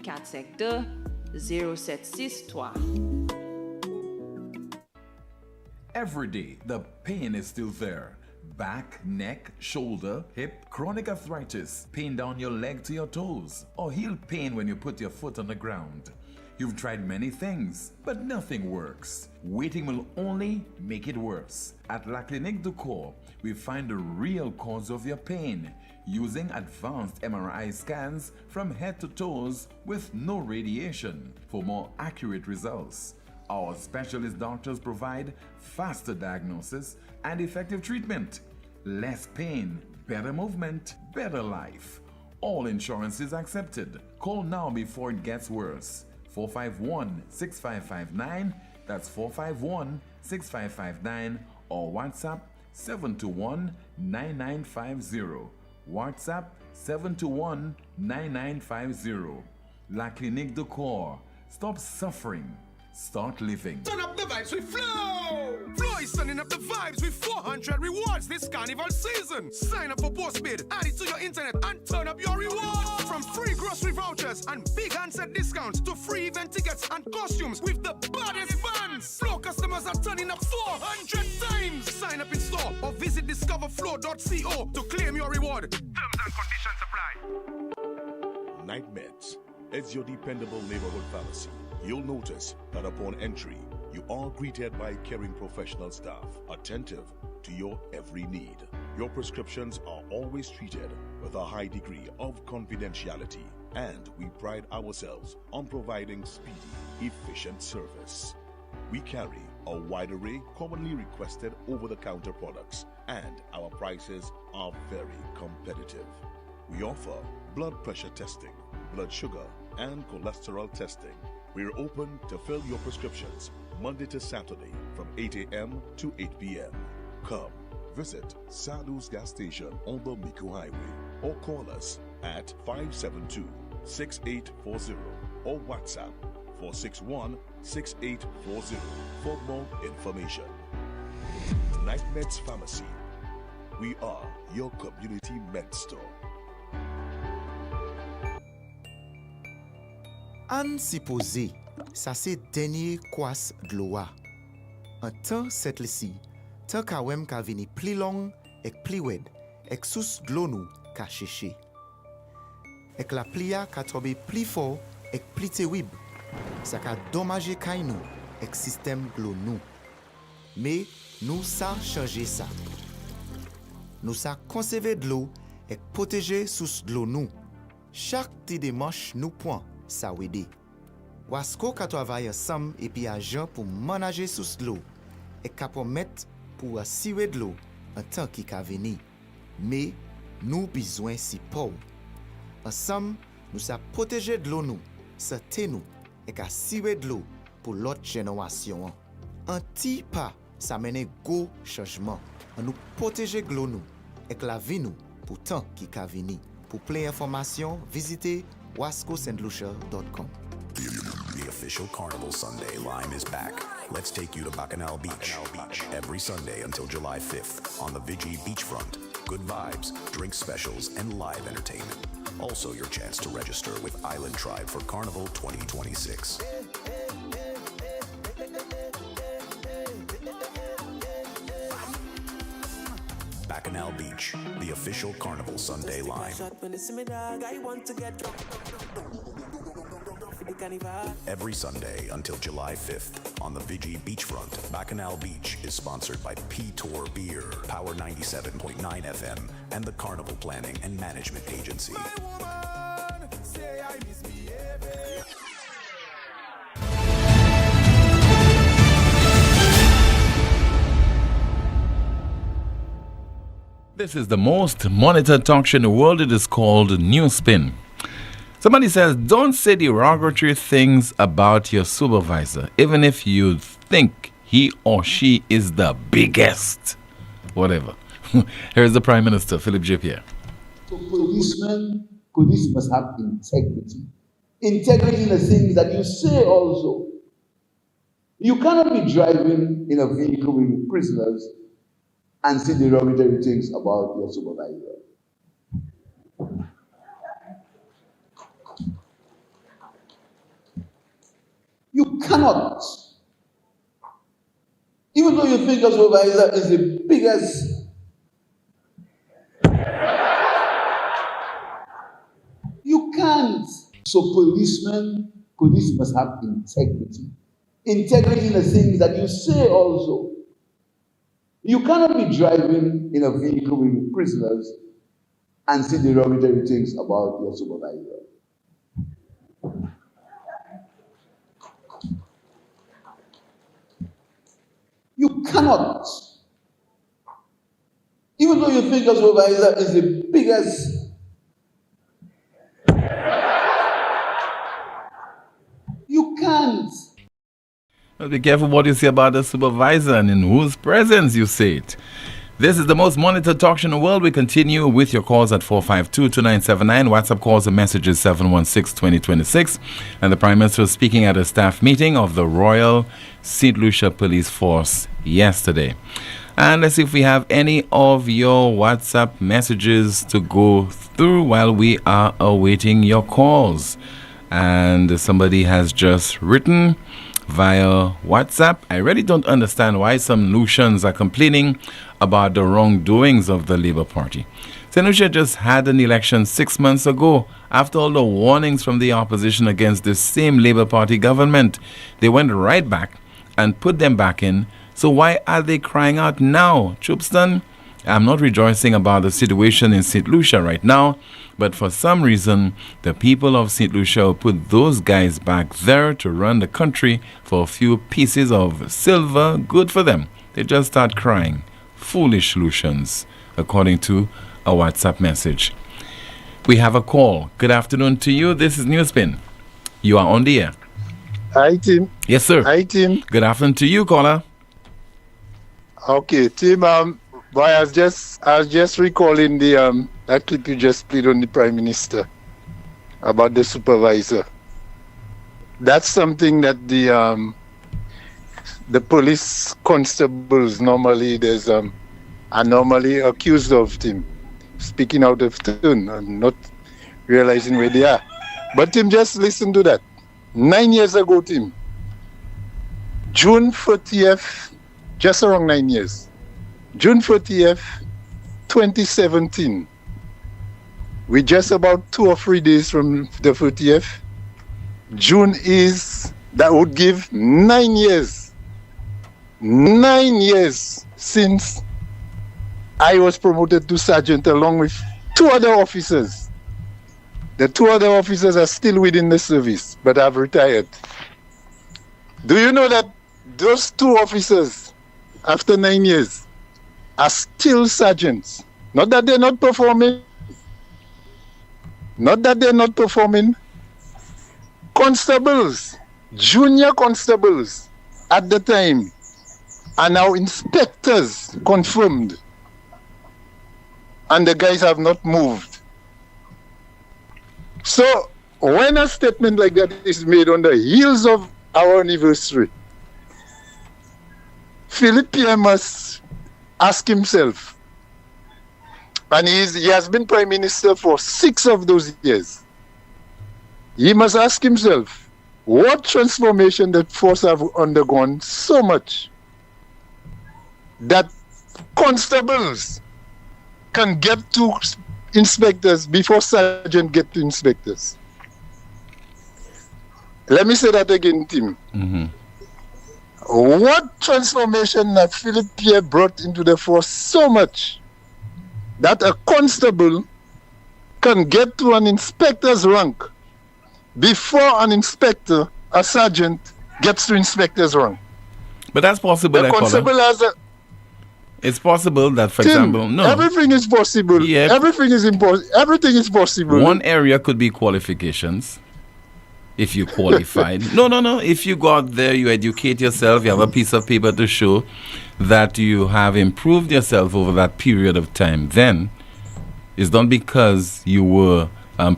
[SPEAKER 14] 452-0763.
[SPEAKER 5] Every day, the pain is still there. Back, neck, shoulder, hip, chronic arthritis, pain down your leg to your toes, or heel pain when you put your foot on the ground. You've tried many things, but nothing works. Waiting will only make it worse. At La Clinique du Corps, we find the real cause of your pain using advanced MRI scans from head to toes with no radiation for more accurate results. Our specialist doctors provide faster diagnosis and effective treatment. Less pain, better movement, better life. All insurances accepted. Call now before it gets worse. 451-6559, that's 451-6559, or WhatsApp 721-9950. WhatsApp 721-9950. La Clinique du Corps. Stop suffering. Start living.
[SPEAKER 16] Turn up the vibes with Flow! Flow is turning up the vibes with 400 rewards this carnival season. Sign up for postpaid, add it to your internet, and turn up your rewards. From free grocery vouchers and big handset discounts to free event tickets and costumes with the baddest bands. Flow customers are turning up 400 times. Sign up in store or visit discoverflow.co to claim your reward. Terms and conditions apply.
[SPEAKER 17] Night Meds is your dependable neighborhood pharmacy. You'll notice that upon entry, you are greeted by caring professional staff, attentive to your every need. Your prescriptions are always treated with a high degree of confidentiality, and we pride ourselves on providing speedy, efficient service. We carry a wide array commonly requested over-the-counter products, and our prices are very competitive. We offer blood pressure testing, blood sugar, and cholesterol testing. We're open to fill your prescriptions Monday to Saturday from 8 a.m. to 8 p.m. Come visit Salu's gas station on the Miku Highway or call us at 572-6840 or WhatsApp 461-6840 for more information. Night Meds Pharmacy. We are your community med store.
[SPEAKER 18] An supposé, ça c'est dernier kwas de l'eau. Un temps cette lisi, tant ka wem ka vini pli long ek pli wed, ek sous de l'eau nou ka cheche. Ek la plia ka tobe pli fort ek pli terrible, ça ka dommage kay nou ek système de l'eau nou. Mais nous sa changer ça. Nous sa conserver de l'eau et protéger sous de l'eau nous. Chaque petit démarche nous point ça wede. Wasko ka travaille ensemble et puis agent pour manager sous de l'eau et ka permettre pour siwe de l'eau en temps qui ka veni. Mais nous besoin si pour. Ensemble nous sa protéger de l'eau nous, santé nous et ka siwe de l'eau pour l'autre génération. Un petit pas ça mène gros changement. On nous protéger de l'eau nous et la vie nous pour temps qui ka vini. Pour plus d'informations, visitez wascostlucia.com.
[SPEAKER 19] The official Carnival Sunday Lime is back. Let's take you to Bacchanal Beach. Every Sunday until July 5th on the Vigi beachfront. Good vibes, drink specials, and live entertainment. Also your chance to register with Island Tribe for Carnival 2026. Bacchanal Beach, the official Carnival Sunday Lime. Every Sunday until July 5th on the Vigi beachfront. Bacchanal Beach is sponsored by P-Tour Beer, Power 97.9 FM, and the Carnival Planning and Management Agency.
[SPEAKER 5] This is the most monitored talk show in the world. It is called NewsSpin. Somebody says, don't say derogatory things about your supervisor, even if you think he or she is the biggest. Whatever. Here's the Prime Minister, Philip J. Pierre.
[SPEAKER 20] So police must have integrity. Integrity in the things that you say also. You cannot be driving in a vehicle with prisoners and say derogatory things about your supervisor. You cannot. Even though you think your supervisor is the biggest, you can't. So police must have integrity. Integrity in the things that you say also. You cannot be driving in a vehicle with prisoners and say derogatory things about your supervisor. You cannot. Even though you think your supervisor is the biggest, you can't.
[SPEAKER 5] Well, be careful what you say about the supervisor and in whose presence you say it. This is the most monitored talk show in the world. We continue with your calls at 452-2979. WhatsApp calls and messages 716-2026. And the Prime Minister was speaking at a staff meeting of the Royal St. Lucia Police Force yesterday. And let's see if we have any of your WhatsApp messages to go through while we are awaiting your calls. And somebody has just written via WhatsApp, I really don't understand why some Lucians are complaining about the wrongdoings of the Labour Party. St. Lucia just had an election 6 months ago. After all the warnings from the opposition against this same Labour Party government, they went right back and put them back in. So why are they crying out now? Choopston, I'm not rejoicing about the situation in St. Lucia right now, but for some reason, the people of St. Lucia put those guys back there to run the country for a few pieces of silver. Good for them. They just start crying. Foolish Lucians, according to a WhatsApp message. We have a call. Good afternoon to you. This is NewsSpin. You are on the air.
[SPEAKER 21] Hi, Tim.
[SPEAKER 5] Yes, sir.
[SPEAKER 21] Hi, Tim.
[SPEAKER 5] Good afternoon to you, caller.
[SPEAKER 21] Okay, Tim. Boy, I was just recalling the that clip you just played on the Prime Minister about the supervisor. That's something that the police constables normally are normally accused of, Tim, speaking out of turn and not realizing where they are. But Tim, just listen to that. 9 years ago, Tim, June 30th, just around 9 years, June 30th, 2017, we just about 2 or 3 days from the 30th. That would give 9 years. 9 years since I was promoted to sergeant along with 2 other officers. The 2 other officers are still within the service, but have retired. Do you know that those 2 officers, after 9 years, are still sergeants? Not that they're not performing. Constables, junior constables at the time are now inspectors, confirmed. And the guys have not moved. So when a statement like that is made on the heels of our anniversary, Philip Pierre must ask himself, and he has been Prime Minister for 6 of those years. He must ask himself, what transformation that force have undergone so much that constables can get to inspectors before sergeant get to inspectors. Let me say that again, Tim.
[SPEAKER 5] Mm-hmm.
[SPEAKER 21] What transformation that Philip Pierre brought into the force so much that a constable can get to an inspector's rank before an inspector, a sergeant, gets to inspector's rank.
[SPEAKER 5] But that's possible.
[SPEAKER 21] The constable has a...
[SPEAKER 5] It's possible that, for
[SPEAKER 21] Tim,
[SPEAKER 5] example, no.
[SPEAKER 21] Everything is possible.
[SPEAKER 5] Yeah.
[SPEAKER 21] Everything is possible.
[SPEAKER 5] One area could be qualifications. If you qualified. No. If you go out there, you educate yourself, you have a piece of paper to show that you have improved yourself over that period of time, then it's not because you were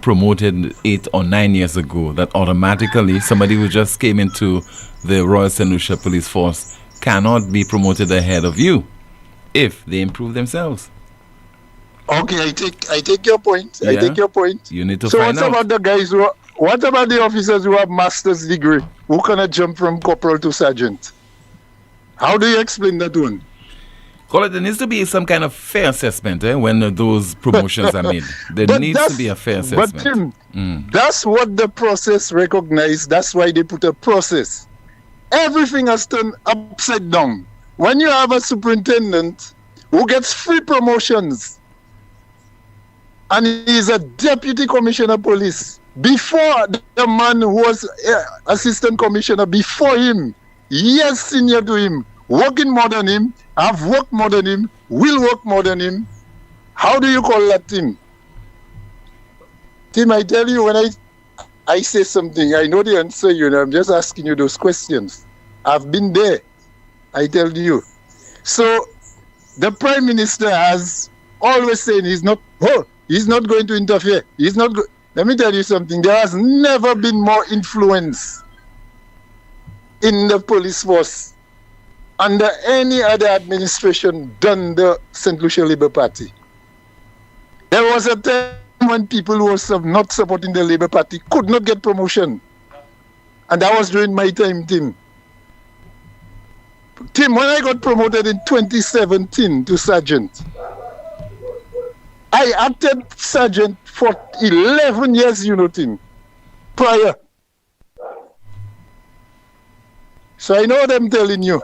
[SPEAKER 5] promoted 8 or 9 years ago that automatically somebody who just came into the Royal St. Lucia Police Force cannot be promoted ahead of you if they improve themselves.
[SPEAKER 21] Okay, I take your point.
[SPEAKER 5] Yeah.
[SPEAKER 21] I take your point.
[SPEAKER 5] You need to
[SPEAKER 21] so
[SPEAKER 5] find
[SPEAKER 21] what
[SPEAKER 5] out.
[SPEAKER 21] about the guys what about the officers who have master's degree who cannot jump from corporal to sergeant? How do you explain that one?
[SPEAKER 5] Call it, there needs to be some kind of fair assessment when those promotions are made. There needs to be a fair assessment.
[SPEAKER 21] But Tim, that's what the process recognized. That's why they put a process. Everything has turned upside down. When you have a superintendent who gets 3 promotions and he's a deputy commissioner of police, before the man who was assistant commissioner before him, years senior to him, working more than him, have worked more than him, will work more than him, how do you call that, Tim? Tim, I tell you, when I say something, I know the answer, I'm just asking you those questions. I've been there, I tell you. So, the Prime Minister has always said he's not going to interfere. Let me tell you something. There has never been more influence in the police force under any other administration than the St. Lucia Labour Party. There was a time when people who were not supporting the Labour Party could not get promotion. And that was during my time, Tim. Tim, when I got promoted in 2017 to sergeant, I acted sergeant for 11 years, Tim, prior. So I know what I'm telling you.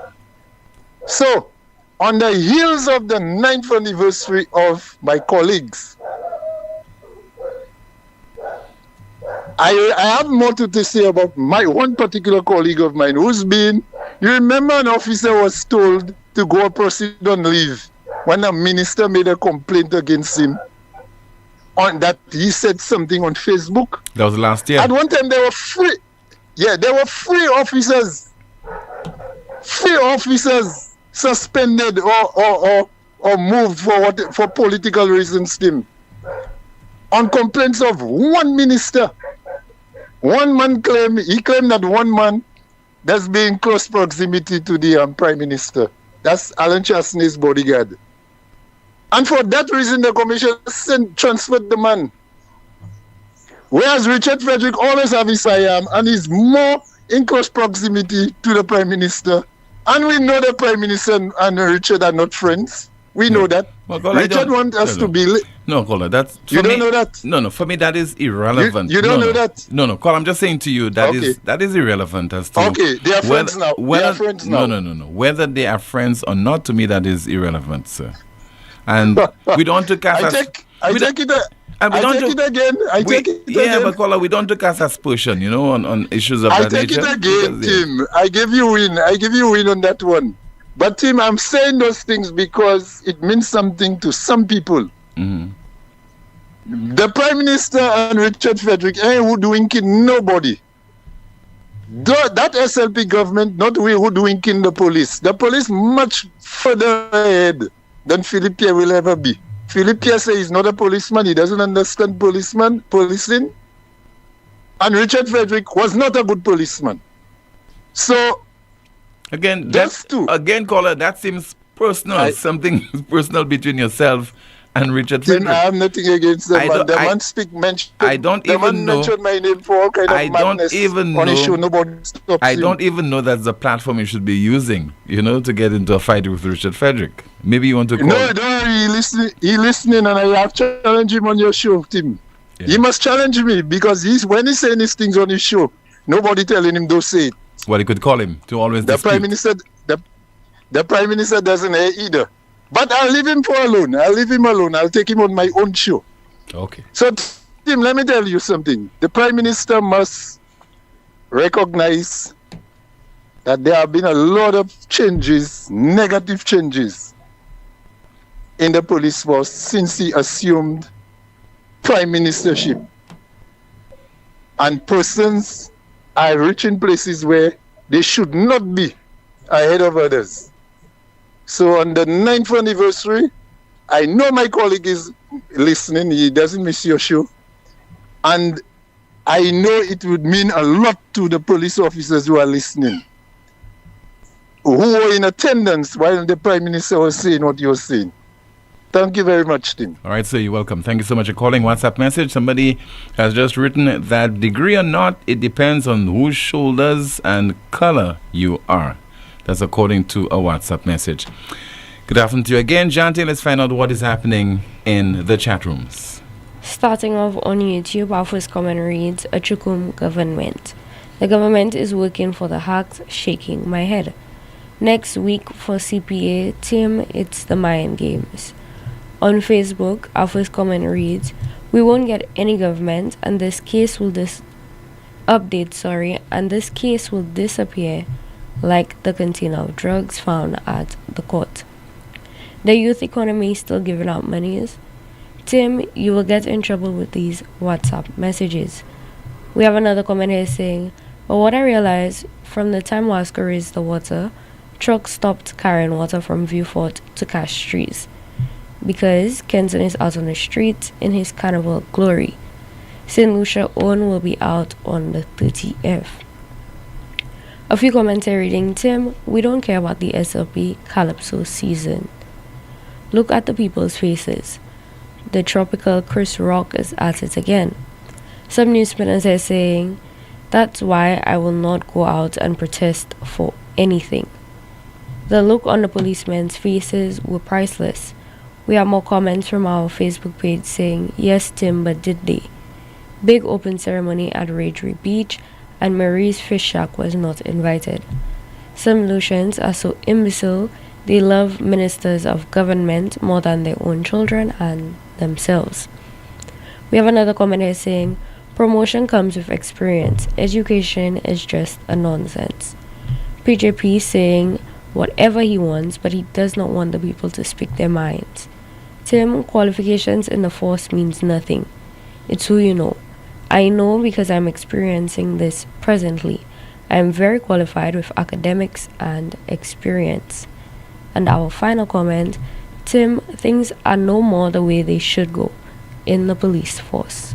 [SPEAKER 21] So, on the heels of the 9th anniversary of my colleagues, I have more to say about my one particular colleague of mine who's been, you remember an officer was told to go proceed on leave when a minister made a complaint against him. on that he said something on Facebook.
[SPEAKER 5] That was last year.
[SPEAKER 21] At one time there were free. Yeah, there were free officers suspended or moved for political reasons, Tim. On complaints of one minister. One man claimed that one man that's being close proximity to the Prime Minister. That's Alan Chasney's bodyguard. And for that reason, the commission transferred the man. Whereas Richard Frederick always have his IAM and is more in close proximity to the Prime Minister. And we know the Prime Minister and Richard are not friends. We know that.
[SPEAKER 5] Well, God,
[SPEAKER 21] Richard wants us to be...
[SPEAKER 5] No, Kola, that's...
[SPEAKER 21] You don't know that?
[SPEAKER 5] No, for me that is irrelevant.
[SPEAKER 21] You don't know that?
[SPEAKER 5] No, Kola, I'm just saying to you that is irrelevant as to...
[SPEAKER 21] Okay, they are friends now. They are friends now.
[SPEAKER 5] No. Whether they are friends or not, to me that is irrelevant, sir. And we don't want to cast...
[SPEAKER 21] I take it again.
[SPEAKER 5] Yeah, but Kola, we don't want to cast aspersion, on issues of that nature.
[SPEAKER 21] I take it again, Tim. I give you win on that one. But Tim, I'm saying those things because it means something to some people. The Prime Minister and Richard Frederick ain't hoodwinking nobody. That SLP government, not we hoodwinking the police. The police much further ahead than Philippe Pierre will ever be. Philippe Pierre says he's not a policeman. He doesn't understand policing. And Richard Frederick was not a good policeman. So,
[SPEAKER 5] Again, Caller, that seems personal. Something personal between yourself and Richard Frederick.
[SPEAKER 21] I have nothing against the man. The man mentioned my name for all kind of madness on his show. Nobody stops
[SPEAKER 5] I don't even know that's the platform you should be using, to get into a fight with Richard Frederick. Maybe you want to call...
[SPEAKER 21] No, he listening and I have challenged him on your show, Tim. Yeah. He must challenge me because when he's saying these things on his show, nobody telling him don't say it.
[SPEAKER 5] Well, he could call him to always
[SPEAKER 21] dispute. The Prime Minister doesn't hear either. But I'll leave him alone. I'll take him on my own show.
[SPEAKER 5] Okay.
[SPEAKER 21] So, Tim, let me tell you something. The Prime Minister must recognize that there have been a lot of changes, negative changes, in the police force since he assumed prime ministership. And persons are reaching places where they should not be ahead of others. So on the 9th anniversary, I know my colleague is listening. He doesn't miss your show. And I know it would mean a lot to the police officers who are listening, who were in attendance while the Prime Minister was saying what he was saying. Thank you very much, Tim.
[SPEAKER 5] All right, sir, you're welcome. Thank you so much for calling. WhatsApp message. Somebody has just written that degree or not, it depends on whose shoulders and color you are. That's according to a WhatsApp message. Good afternoon to you again, Janty. Let's find out what is happening in the chat rooms.
[SPEAKER 9] Starting off on YouTube, our first comment reads, a Chukum government. The government is working for the hacks, shaking my head. Next week for CPA, Tim, it's the mind games. On Facebook, our first comment reads, we won't get any government and this case will and this case will disappear like the container of drugs found at the court. The youth economy is still giving out monies. Tim, you will get in trouble with these WhatsApp messages. We have another comment here saying, but what I realized from the time Wasco raised the water, trucks stopped carrying water from Viewfort to Cash Streets because Kenton is out on the streets in his carnival glory. St. Lucia Owen will be out on the 30th. A few comments here reading, Tim, we don't care about the SLP Calypso season. Look at the people's faces. The tropical Chris Rock is at it again. Some NewsSpinners are saying, that's why I will not go out and protest for anything. The look on the policemen's faces were priceless. We have more comments from our Facebook page saying, yes, Tim, but did they? Big open ceremony at Rhetoric Beach and Marie's Fish Shack was not invited. Some Lucians are so imbecile, they love ministers of government more than their own children and themselves. We have another comment here saying, promotion comes with experience. Education is just a nonsense. PJP saying whatever he wants, but he does not want the people to speak their minds. Tim, qualifications in the force means nothing. It's who you know. I know because I'm experiencing this presently. I am very qualified with academics and experience. And our final comment, Tim, things are no more the way they should go in the police force.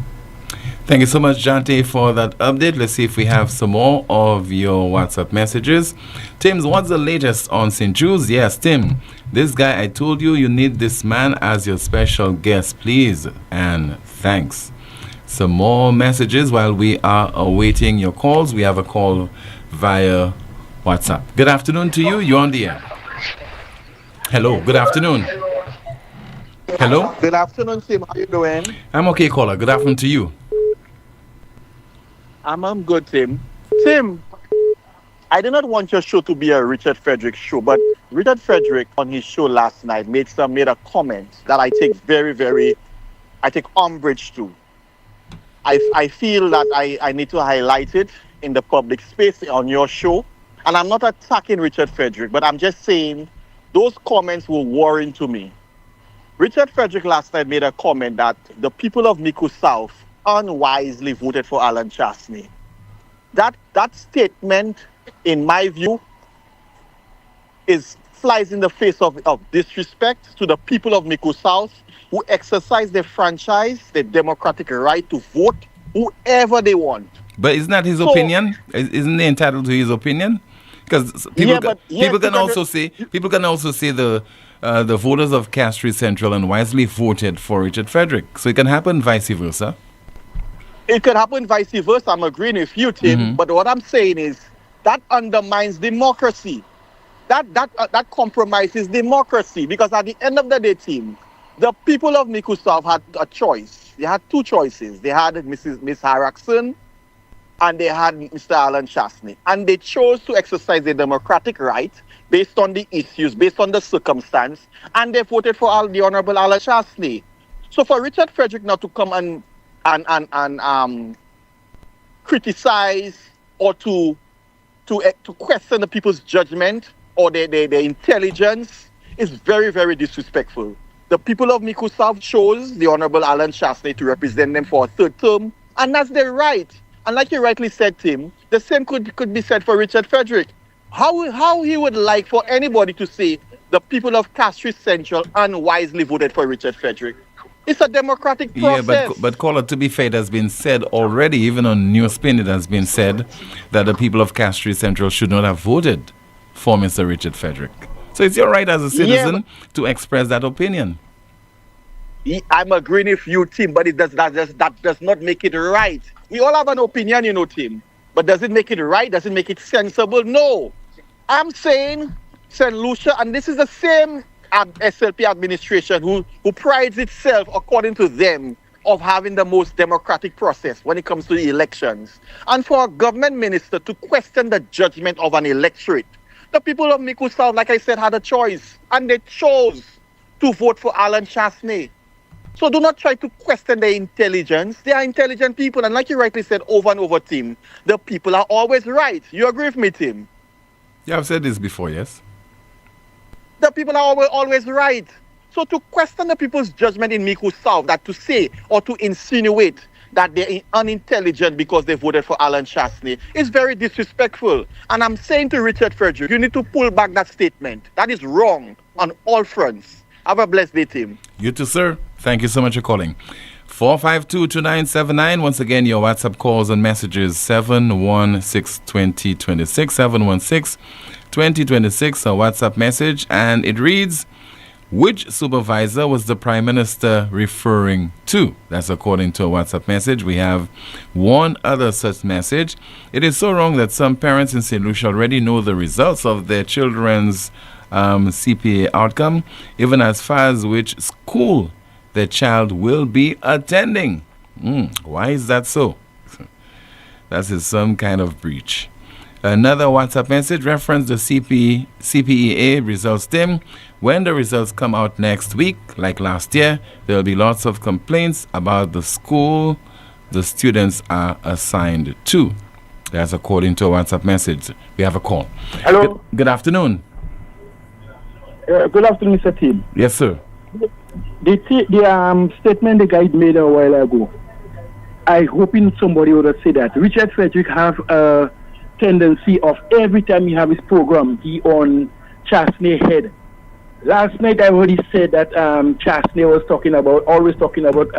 [SPEAKER 5] Thank you so much, Jante, for that update. Let's see if we have some more of your WhatsApp messages. Tim, what's the latest on St. Jude's? Yes, Tim, this guy, I told you, you need this man as your special guest, please. And thanks. Some more messages while we are awaiting your calls. We have a call via WhatsApp. Good afternoon to you. You're on the air. Hello. Good afternoon. Hello.
[SPEAKER 1] Good afternoon, Tim. How you doing?
[SPEAKER 5] I'm okay, caller. Good afternoon to you.
[SPEAKER 1] I'm good, Tim. Tim, I did not want your show to be a Richard Frederick show, but Richard Frederick on his show last night made a comment that I take I take umbrage to. I feel that I need to highlight it in the public space on your show. And I'm not attacking Richard Frederick, but I'm just saying those comments were worrying to me. Richard Frederick last night made a comment that the people of Mico South unwisely voted for Alan Chasney. That statement, in my view, flies in the face of disrespect to the people of Mico South who exercise their franchise, their democratic right to vote whoever they want.
[SPEAKER 5] But isn't that his opinion? Isn't he entitled to his opinion? Because people can also say the voters of Castries Central unwisely voted for Richard Frederick. So it can happen vice versa.
[SPEAKER 1] It could happen vice versa. I'm agreeing with you, Tim. Mm-hmm. But what I'm saying is that undermines democracy. That compromises democracy, because at the end of the day, Tim, the people of Mico South had a choice. They had two choices. They had Miss Harrison and they had Mr. Alan Chasney. And they chose to exercise their democratic right based on the issues, based on the circumstance, and they voted for the Honorable Alan Chasney. So for Richard Frederick now to come and criticize or to question the people's judgment or their intelligence is very, very disrespectful. The people of Mico South chose the Honorable Alan Chasney to represent them for a third term, and that's their right. And like you rightly said, Tim, the same could be said for Richard Frederick. How he would like for anybody to say the people of Castries Central unwisely voted for Richard Frederick. It's a democratic process.
[SPEAKER 5] Yeah, but caller, to be fair, it has been said already, even on NewsSpin, it has been said that the people of Castries Central should not have voted for Mr. Richard Frederick. So it's your right as a citizen to express that opinion.
[SPEAKER 1] I'm agreeing with you, Tim, but that does not make it right. We all have an opinion, Tim. But does it make it right? Does it make it sensible? No. I'm saying St. Lucia, and this is the same SLP administration who prides itself, according to them, of having the most democratic process when it comes to the elections. And for a government minister to question the judgment of an electorate, the people of Mico South, like I said, had a choice, and they chose to vote for Alan Chasney. So do not try to question their intelligence. They are intelligent people, and like you rightly said over and over, Tim, the people are always right. You agree with me, Tim?
[SPEAKER 5] Yeah, I've said this before, yes.
[SPEAKER 1] The people are always right. So to question the people's judgment in Mico South, that to say or to insinuate that they're unintelligent because they voted for Alan Chasney is very disrespectful. And I'm saying to Richard Frederick, you need to pull back that statement. That is wrong on all fronts. Have a blessed day, Tim.
[SPEAKER 5] You too, sir. Thank you so much for calling. 452-2979. Once again, your WhatsApp calls and messages 716-2026, 716-2026, a WhatsApp message, and it reads, which supervisor was the Prime Minister referring to? That's according to a WhatsApp message. We have one other such message. It is so wrong that some parents in St. Lucia already know the results of their children's CPA outcome, even as far as which school their child will be attending. Why is that so? That is some kind of breach. Another WhatsApp message referenced the CPEA results, Tim. When the results come out next week, like last year, there will be lots of complaints about the school the students are assigned to. That's according to a WhatsApp message. We have a call.
[SPEAKER 22] Hello.
[SPEAKER 5] Good afternoon.
[SPEAKER 22] Good afternoon, Mr. Tim.
[SPEAKER 5] Yes, sir.
[SPEAKER 2] the statement the guy made a while ago, I hoping somebody would say that Richard Frederick have a tendency of every time he have his program, he on Chasney head. Last night I already said that Chasney was always talking about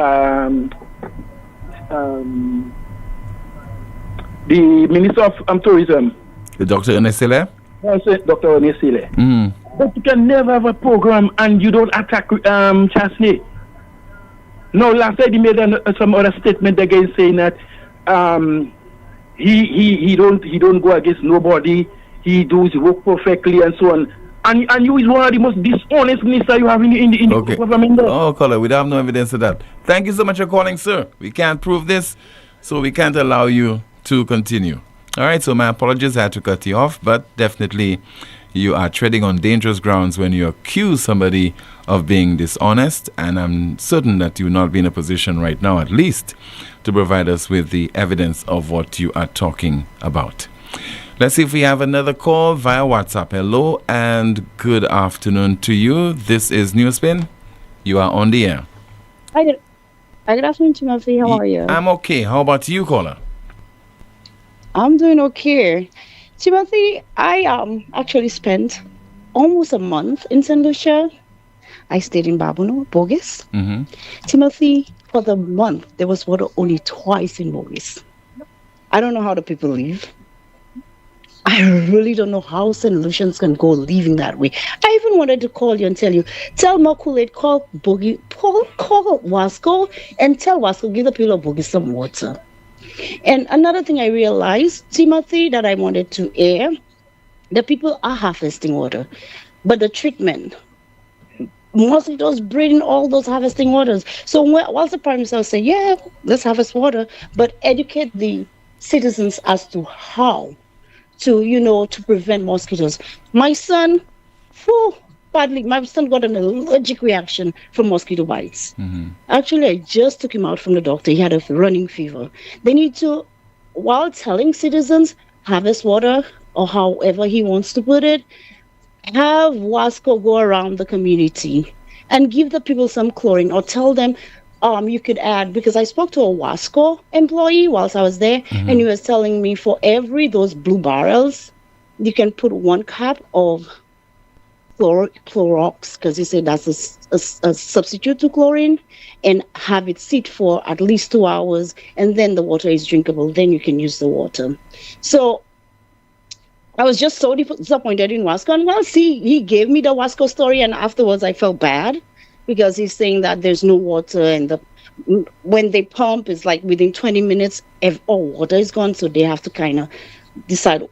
[SPEAKER 2] the Minister of Tourism.
[SPEAKER 5] The Dr. Onesile?
[SPEAKER 2] Yes, Dr. Onesile.
[SPEAKER 5] Mm.
[SPEAKER 2] But you can never have a program and you don't attack Chasney. No, last night he made some other statement again saying that he don't go against nobody. He do his work perfectly and so on. And you is one of the most dishonest minister you have in the government.
[SPEAKER 5] Oh, caller, we don't have no evidence of that. Thank you so much for calling, sir. We can't prove this, so we can't allow you to continue. All right, so my apologies, I had to cut you off, but definitely you are treading on dangerous grounds when you accuse somebody of being dishonest, and I'm certain that you will not be in a position right now, at least, to provide us with the evidence of what you are talking about. Let's see if we have another call via WhatsApp. Hello and good afternoon to you. This is NewsSpin. You are on the air.
[SPEAKER 22] Hi, good afternoon, Timothy. How are you?
[SPEAKER 5] I'm okay. How about you, caller?
[SPEAKER 22] I'm doing okay. Timothy, I actually spent almost a month in St. Lucia. I stayed in Babuno, Bogus.
[SPEAKER 5] Mm-hmm.
[SPEAKER 22] Timothy, for the month, there was water only twice in Bogus. I don't know how the people live. I really don't know how St. Lucians can go living that way. I even wanted to call you and tell Makulet, call Boogie, call Wasco, and tell Wasco, give the people of Boogie some water. And another thing I realized, Timothy, that I wanted to air, the people are harvesting water, but the treatment, mosquitoes breeding all those harvesting waters. So whilst the Prime Minister was saying, yeah, let's harvest water, but educate the citizens as to how to prevent mosquitoes. My son, my son got an allergic reaction from mosquito bites.
[SPEAKER 5] Mm-hmm.
[SPEAKER 22] Actually, I just took him out from the doctor. He had a running fever. They need to, while telling citizens, harvest water, or however he wants to put it, have Wasco go around the community and give the people some chlorine, or tell them, you could add, because I spoke to a Wasco employee whilst I was there, and he was telling me for every those blue barrels, you can put 1 cup of Clorox, because he said that's a substitute to chlorine, and have it sit for at least 2 hours, and then the water is drinkable. Then you can use the water. So I was just so disappointed in Wasco. And he gave me the Wasco story, and afterwards I felt bad, because he's saying that there's no water, and when they pump, it's like within 20 minutes, all water is gone. So they have to kind of decide,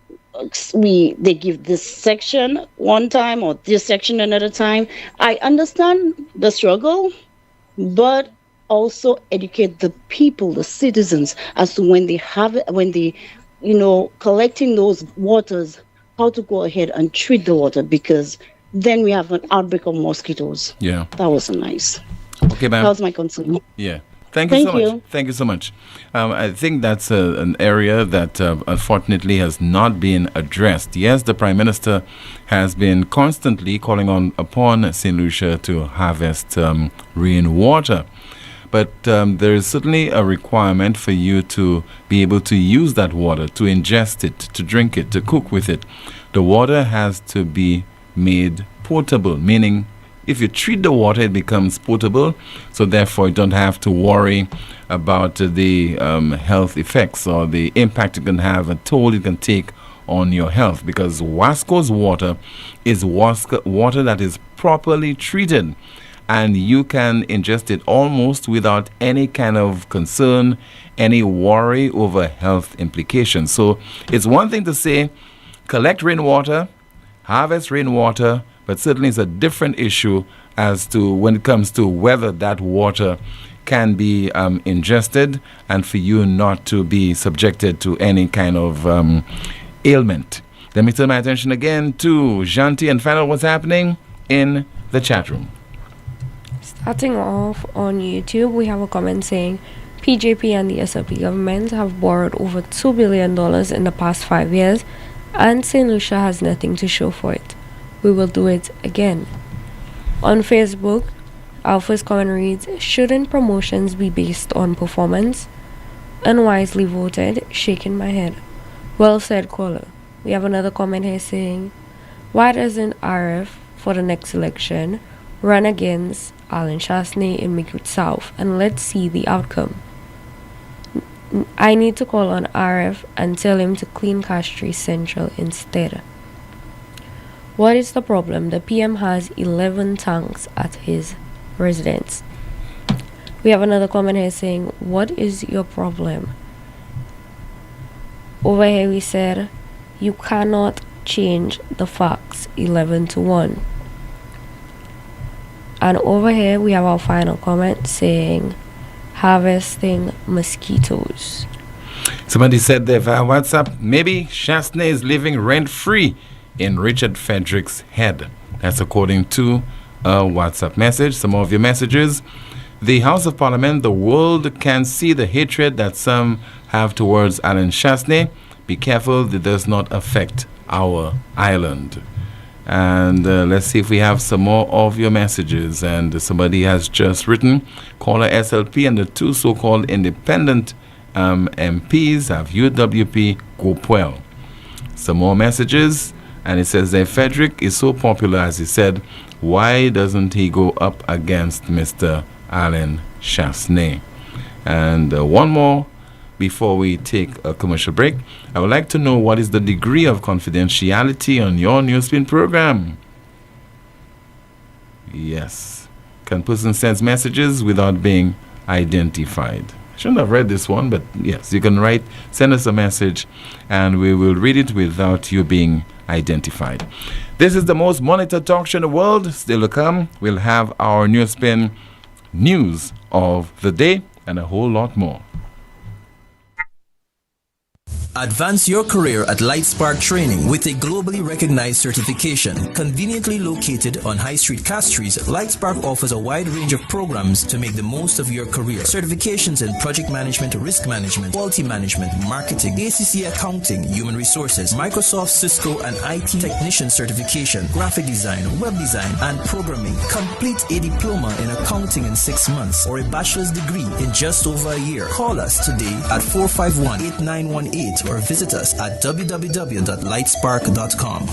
[SPEAKER 22] they give this section one time or this section another time. I understand the struggle, but also educate the people, the citizens, as to when they collecting those waters, how to go ahead and treat the water, because then we have an outbreak of mosquitoes.
[SPEAKER 5] Yeah.
[SPEAKER 22] That wasn't nice.
[SPEAKER 5] Okay, ma'am.
[SPEAKER 22] That was my concern.
[SPEAKER 5] Yeah. Thank you so much. Thank you so much. I think that's an area that unfortunately has not been addressed. Yes, the Prime Minister has been constantly calling upon St. Lucia to harvest rainwater. But there is certainly a requirement for you to be able to use that water, to ingest it, to drink it, to cook with it. The water has to be made potable, meaning if you treat the water, it becomes potable, so therefore you don't have to worry about the health effects or the impact it can have, a toll it can take on your health, because Wasco's water is water that is properly treated, and you can ingest it almost without any kind of concern, any worry over health implications. So it's one thing to say, collect rainwater, harvest rainwater, but certainly it's a different issue as to when it comes to whether that water can be ingested and for you not to be subjected to any kind of ailment. Let me turn my attention again to Janti and find out what's happening in the chat room.
[SPEAKER 9] Starting off on YouTube, we have a comment saying PJP and the SLP government have borrowed over $2 billion in the past 5 years, and St. Lucia has nothing to show for it. We will do it again. On Facebook, Our first comment reads, shouldn't promotions be based on performance? Unwisely voted, shaking my head. Well said, caller. We have another comment here saying, why doesn't RF for the next election run against Alan Chasney in Micoud South and let's see the outcome? I need to call on RF and tell him to clean Castries Central instead. What is the problem? The PM has 11 tanks at his residence. We have another comment here saying, what is your problem? Over here we said, you cannot change the facts 11-1. And over here we have our final comment saying, harvesting mosquitoes.
[SPEAKER 5] Somebody said there via WhatsApp, maybe Chasney is living rent-free in Richard Frederick's head. That's according to a WhatsApp message. Some of your messages. The House of Parliament, the world can see the hatred that some have towards Alan Chasney. Be careful it does not affect our island. And let's see if we have some more of your messages. And somebody has just written, caller SLP and the two so-called independent MPs have UWP Gopwell. Some more messages. And it says that Frederick is so popular, as he said, why doesn't he go up against Mr. Alan Chasney? And one more before we take a commercial break. I would like to know what is the degree of confidentiality on your NewsSpin program. Yes. Can person send messages without being identified? I shouldn't have read this one, but yes, you can send us a message and we will read it without you being identified. This is the most monitored talk show in the world. Still to come, we'll have our NewsSpin news of the day and a whole lot more.
[SPEAKER 11] Advance your career at Lightspark Training with a globally recognized certification. Conveniently located on High Street Castries, Lightspark offers a wide range of programs to make the most of your career. Certifications in project management, risk management, quality management, marketing, ACC accounting, human resources, Microsoft, Cisco, and IT technician certification, graphic design, web design, and programming. Complete a diploma in accounting in 6 months or a bachelor's degree in just over a year. Call us today at 451-8918 or visit us at www.lightspark.com.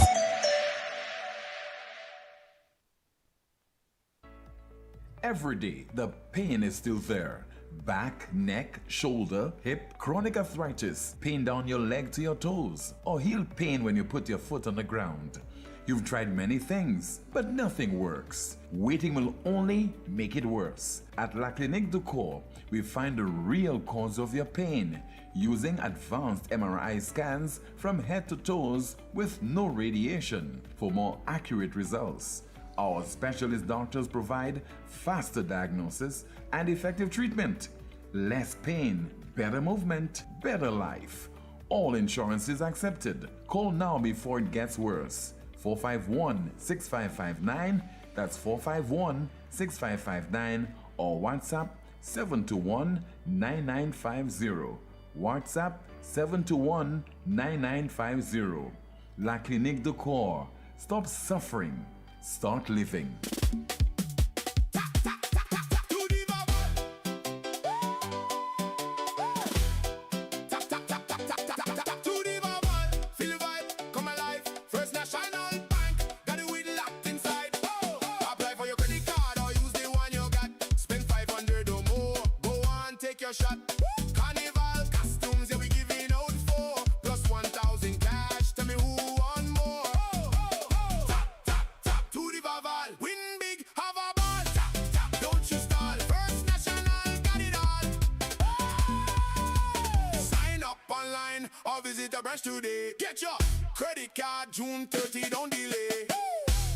[SPEAKER 3] Every day, the pain is still there. Back, neck, shoulder, hip, chronic arthritis, pain down your leg to your toes, or heel pain when you put your foot on the ground. You've tried many things, but nothing works. Waiting will only make it worse. At La Clinique du Corps, we find the real cause of your pain using advanced MRI scans from head to toes with no radiation for more accurate results. Our specialist doctors provide faster diagnosis and effective treatment. Less pain, better movement, better life. All insurance is accepted. Call now before it gets worse. 451-6559, that's 451-6559, or WhatsApp 721-9950. WhatsApp 721-9950. La Clinique du Corps. Stop suffering. Start living.
[SPEAKER 16] Today. Get your credit card June 30, don't delay.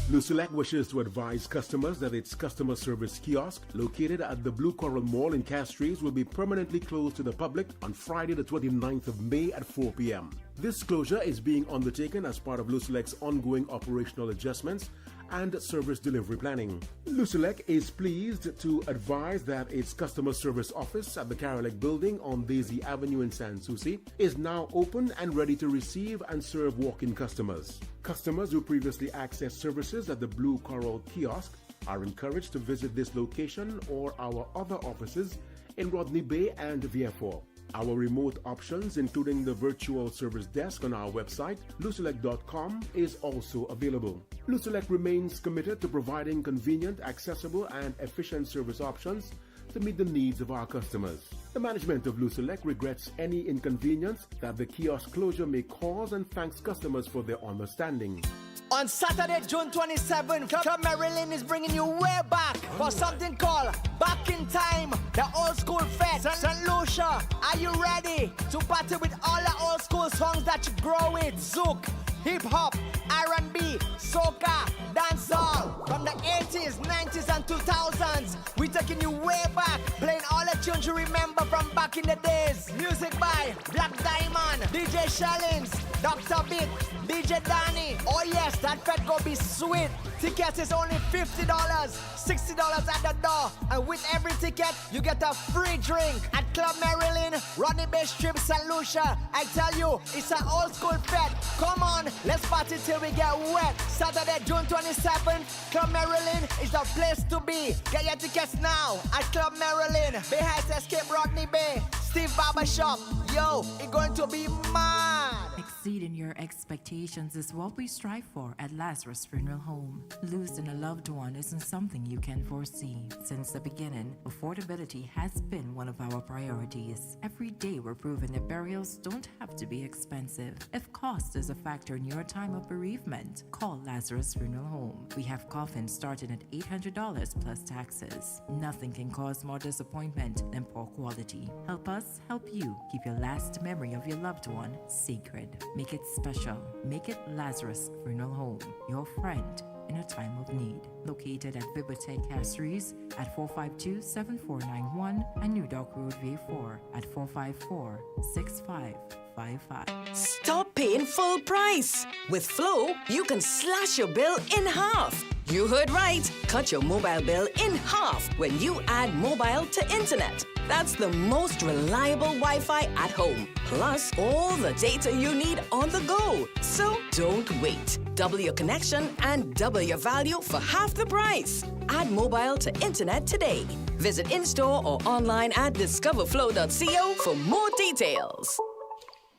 [SPEAKER 4] Lucian wishes to advise customers that its customer service kiosk located at the Blue Coral Mall in Castries will be permanently closed to the public on Friday the 29th of May at 4 p.m. This closure is being undertaken as part of Lucilec's ongoing operational adjustments and service delivery planning. Lucelec is pleased to advise that its customer service office at the Carolec building on Daisy Avenue in San Souci is now open and ready to receive and serve walk-in customers. Customers who previously accessed services at the Blue Coral kiosk are encouraged to visit this location or our other offices in Rodney Bay and Vieux-Fort. Our remote options, including the virtual service desk on our website, lucelec.com, is also available. Lucelec remains committed to providing convenient, accessible, and efficient service options to meet the needs of our customers. The management of Lucelec regrets any inconvenience that the kiosk closure may cause and thanks customers for their understanding.
[SPEAKER 6] On Saturday, June 27th, Club Maryland is bringing you way back for something called Back in Time, the old school fete. St. Lucia, are you ready to party with all the old school songs that you grow with? Zouk, hip hop, R&B, soca, dancehall from the 80s, 90s, and 2000s. We're taking you way back, playing all the tunes you remember from back in the days. Music by Black Diamond, DJ Shellings, Dr. Beat, DJ Danny. Oh yes, that fete go be sweet. Tickets is only $50, $60 at the door, and with every ticket you get a free drink at Club Maryland, Rodney Bay Strip, St. Lucia. I tell you, it's an old school fete. Come on, let's party till we get wet. Saturday, June 27th, Club Maryland is the place to be. Get your tickets now at Club Maryland, Bay Heights Escape, Rodney Bay, Steve Barbershop. Yo, it's going to be mad.
[SPEAKER 7] Exceeding your expectations is what we strive for at Lazarus Funeral Home. Losing a loved one isn't something you can foresee. Since the beginning, affordability has been one of our priorities. Every day we're proving that burials don't have to be expensive. If cost is a factor in your time of bereavement, call Lazarus Funeral Home. We have coffins starting at $800 plus taxes. Nothing can cause more disappointment than poor quality. Help us help you keep your last memory of your loved one sacred. Make it special. Make it Lazarus Funeral Home, your friend in a time of need. Located at Bibliothèque Castries at 452-7491 and New Dock Road, V4 at 454-6555.
[SPEAKER 23] Stop paying full price. With Flow, you can slash your bill in half. You heard right. Cut your mobile bill in half when you add mobile to internet. That's the most reliable Wi-Fi at home. Plus, all the data you need on the go. So don't wait. Double your connection and double your value for half the price. Add mobile to internet today. Visit in-store or online at discoverflow.co for more details.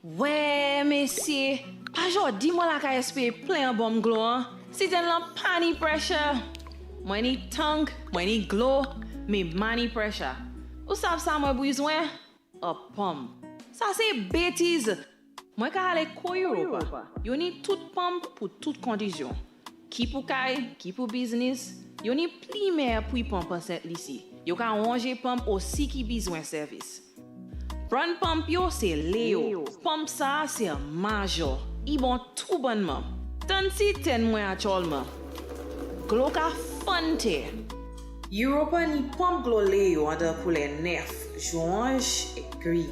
[SPEAKER 14] Ouais, messie, pas jodi moi la ka espérer plein bon glow, hein. Si t'en la pani pressure. Moi ni tongue, moi ni glow, me money pressure. Ou savez ça moi besoin? A pomme. Ça c'est bêtise. Moi ka aller ko Europa. Yo ni toute pomme pour toute condition. Qui pour kay, qui pour business. Yo ni pli mer pour pomme cette ici. Yo ka ranger pomme aussi qui besoin service. Run pump yo c'est Léo. Pump ça c'est major. I bon tout bonnement. Tant si ten moins actuellement. Glo ka fante.
[SPEAKER 15] Europa ni pump glo Léo under pour les nerfs, joinge et gris.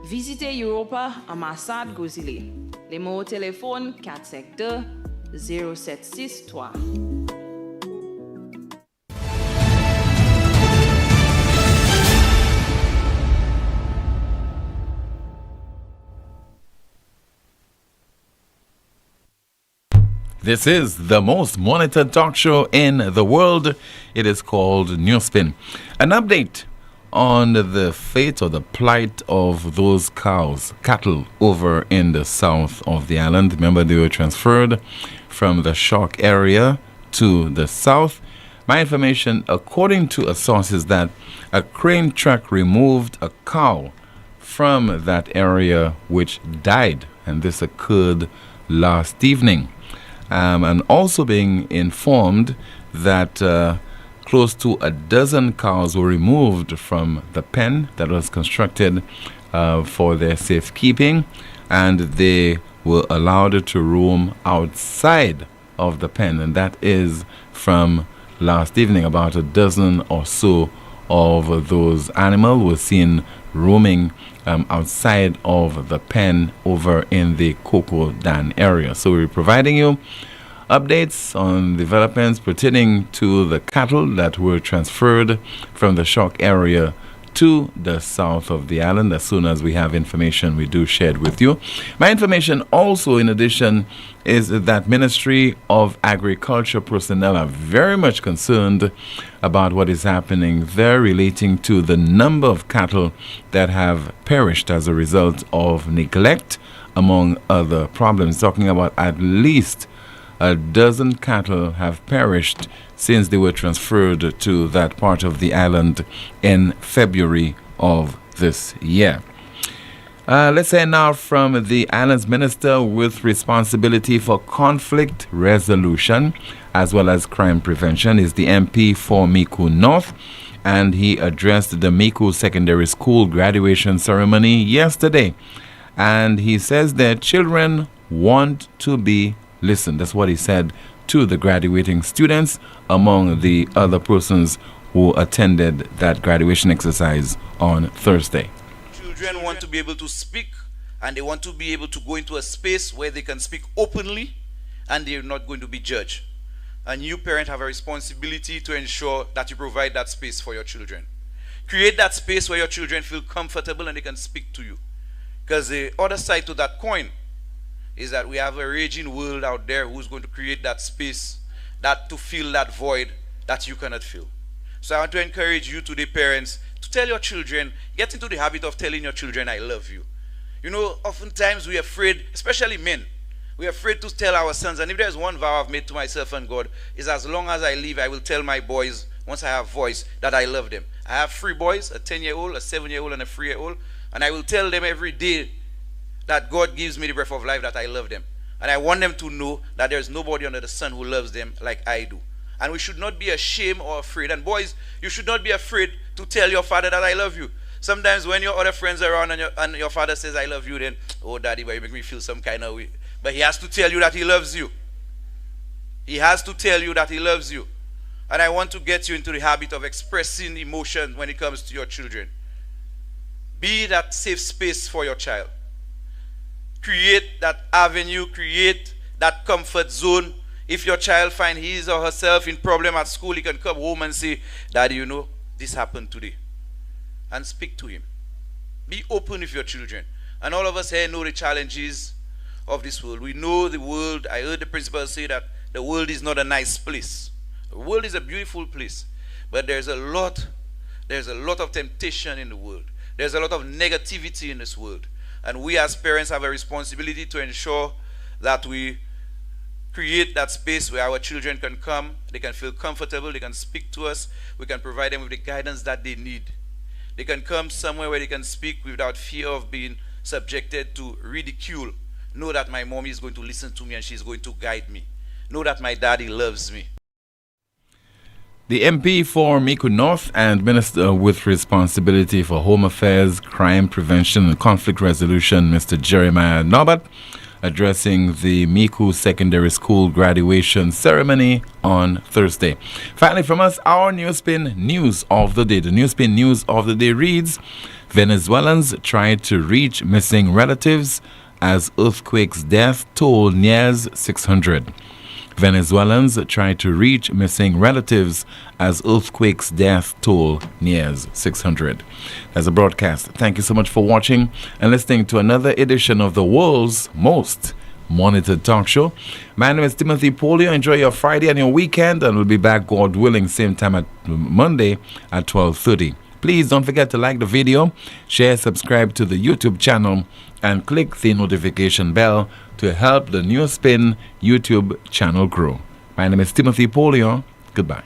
[SPEAKER 14] Visitez Europa ambassade Gozile. Les mots au téléphone 452 0763.
[SPEAKER 5] This is the most monitored talk show in the world. It is called NewsSpin. An update on the fate or the plight of those cattle over in the south of the island. Remember, they were transferred from the shock area to the south. My information, according to a source, is that a crane truck removed a cow from that area which died, and this occurred last evening. And also being informed that close to a dozen cows were removed from the pen that was constructed for their safekeeping, and they were allowed to roam outside of the pen, and that is from last evening. About a dozen or so of those animals were seen roaming outside of the pen over in the Coco Dan area. So we're providing you updates on developments pertaining to the cattle that were transferred from the shock area to the south of the island. As soon as we have information, we do share it with you. My information also, in addition, is that Ministry of Agriculture personnel are very much concerned about what is happening there relating to the number of cattle that have perished as a result of neglect, among other problems. Talking about at least a dozen cattle have perished since they were transferred to that part of the island in February of this year. Let's say now from the island's minister with responsibility for conflict resolution as well as crime prevention is the MP for Micoud North, and he addressed the Micoud Secondary School graduation ceremony yesterday. And he says that children want to be listened. That's what he said to the graduating students, among the other persons who attended that graduation exercise on Thursday.
[SPEAKER 8] Children want to be able to speak, and they want to be able to go into a space where they can speak openly and they're not going to be judged. And you parents have a responsibility to ensure that you provide that space for your children. Create that space where your children feel comfortable and they can speak to you. Because the other side to that coin is that we have a raging world out there who's going to create that space, that to fill that void that you cannot fill. So I want to encourage you today, parents, to tell your children, get into the habit of telling your children, I love you. You know, oftentimes we're afraid, especially men, we're afraid to tell our sons, and if there's one vow I've made to myself and God, is as long as I live, I will tell my boys, once I have voice, that I love them. I have 3 boys, a 10-year-old, a 7-year-old, and a 3-year-old, and I will tell them every day that God gives me the breath of life, that I love them. And I want them to know that there's nobody under the sun who loves them like I do. And we should not be ashamed or afraid. And boys, you should not be afraid to tell your father that I love you. Sometimes when your other friends are around and your father says I love you, then, oh daddy, but you make me feel some kind of way. But he has to tell you that he loves you. He has to tell you that he loves you. And I want to get you into the habit of expressing emotion when it comes to your children. Be that safe space for your child. Create that avenue, create that comfort zone. If your child finds his or herself in problem at school, he can come home and say, Daddy, you know, this happened today. And speak to him. Be open with your children. And all of us here know the challenges of this world. We know the world. I heard the principal say that the world is not a nice place. The world is a beautiful place. But there's a lot of temptation in the world. There's a lot of negativity in this world. And we as parents have a responsibility to ensure that we create that space where our children can come, they can feel comfortable, they can speak to us, we can provide them with the guidance that they need. They can come somewhere where they can speak without fear of being subjected to ridicule. Know that my mom is going to listen to me and she's going to guide me. Know that my daddy loves me.
[SPEAKER 5] The MP for Micoud North and Minister with responsibility for Home Affairs, Crime Prevention and Conflict Resolution, Mr. Jeremiah Norbert, addressing the Micoud Secondary School graduation ceremony on Thursday. Finally, from us, our NewsSpin News of the Day. The NewsSpin News of the Day reads, Venezuelans tried to reach missing relatives as earthquake's death toll nears 600. Venezuelans try to reach missing relatives as earthquake's death toll nears 600. That's a broadcast. Thank you so much for watching and listening to another edition of the world's most monitored talk show. My name is Timothy Poleon. Enjoy your Friday and your weekend, and we'll be back, God willing, same time at Monday at 12:30. Please don't forget to like the video, share, subscribe to the YouTube channel, and click the notification bell to help the NewsSpin YouTube channel grow. My name is Timothy Poleon. Goodbye.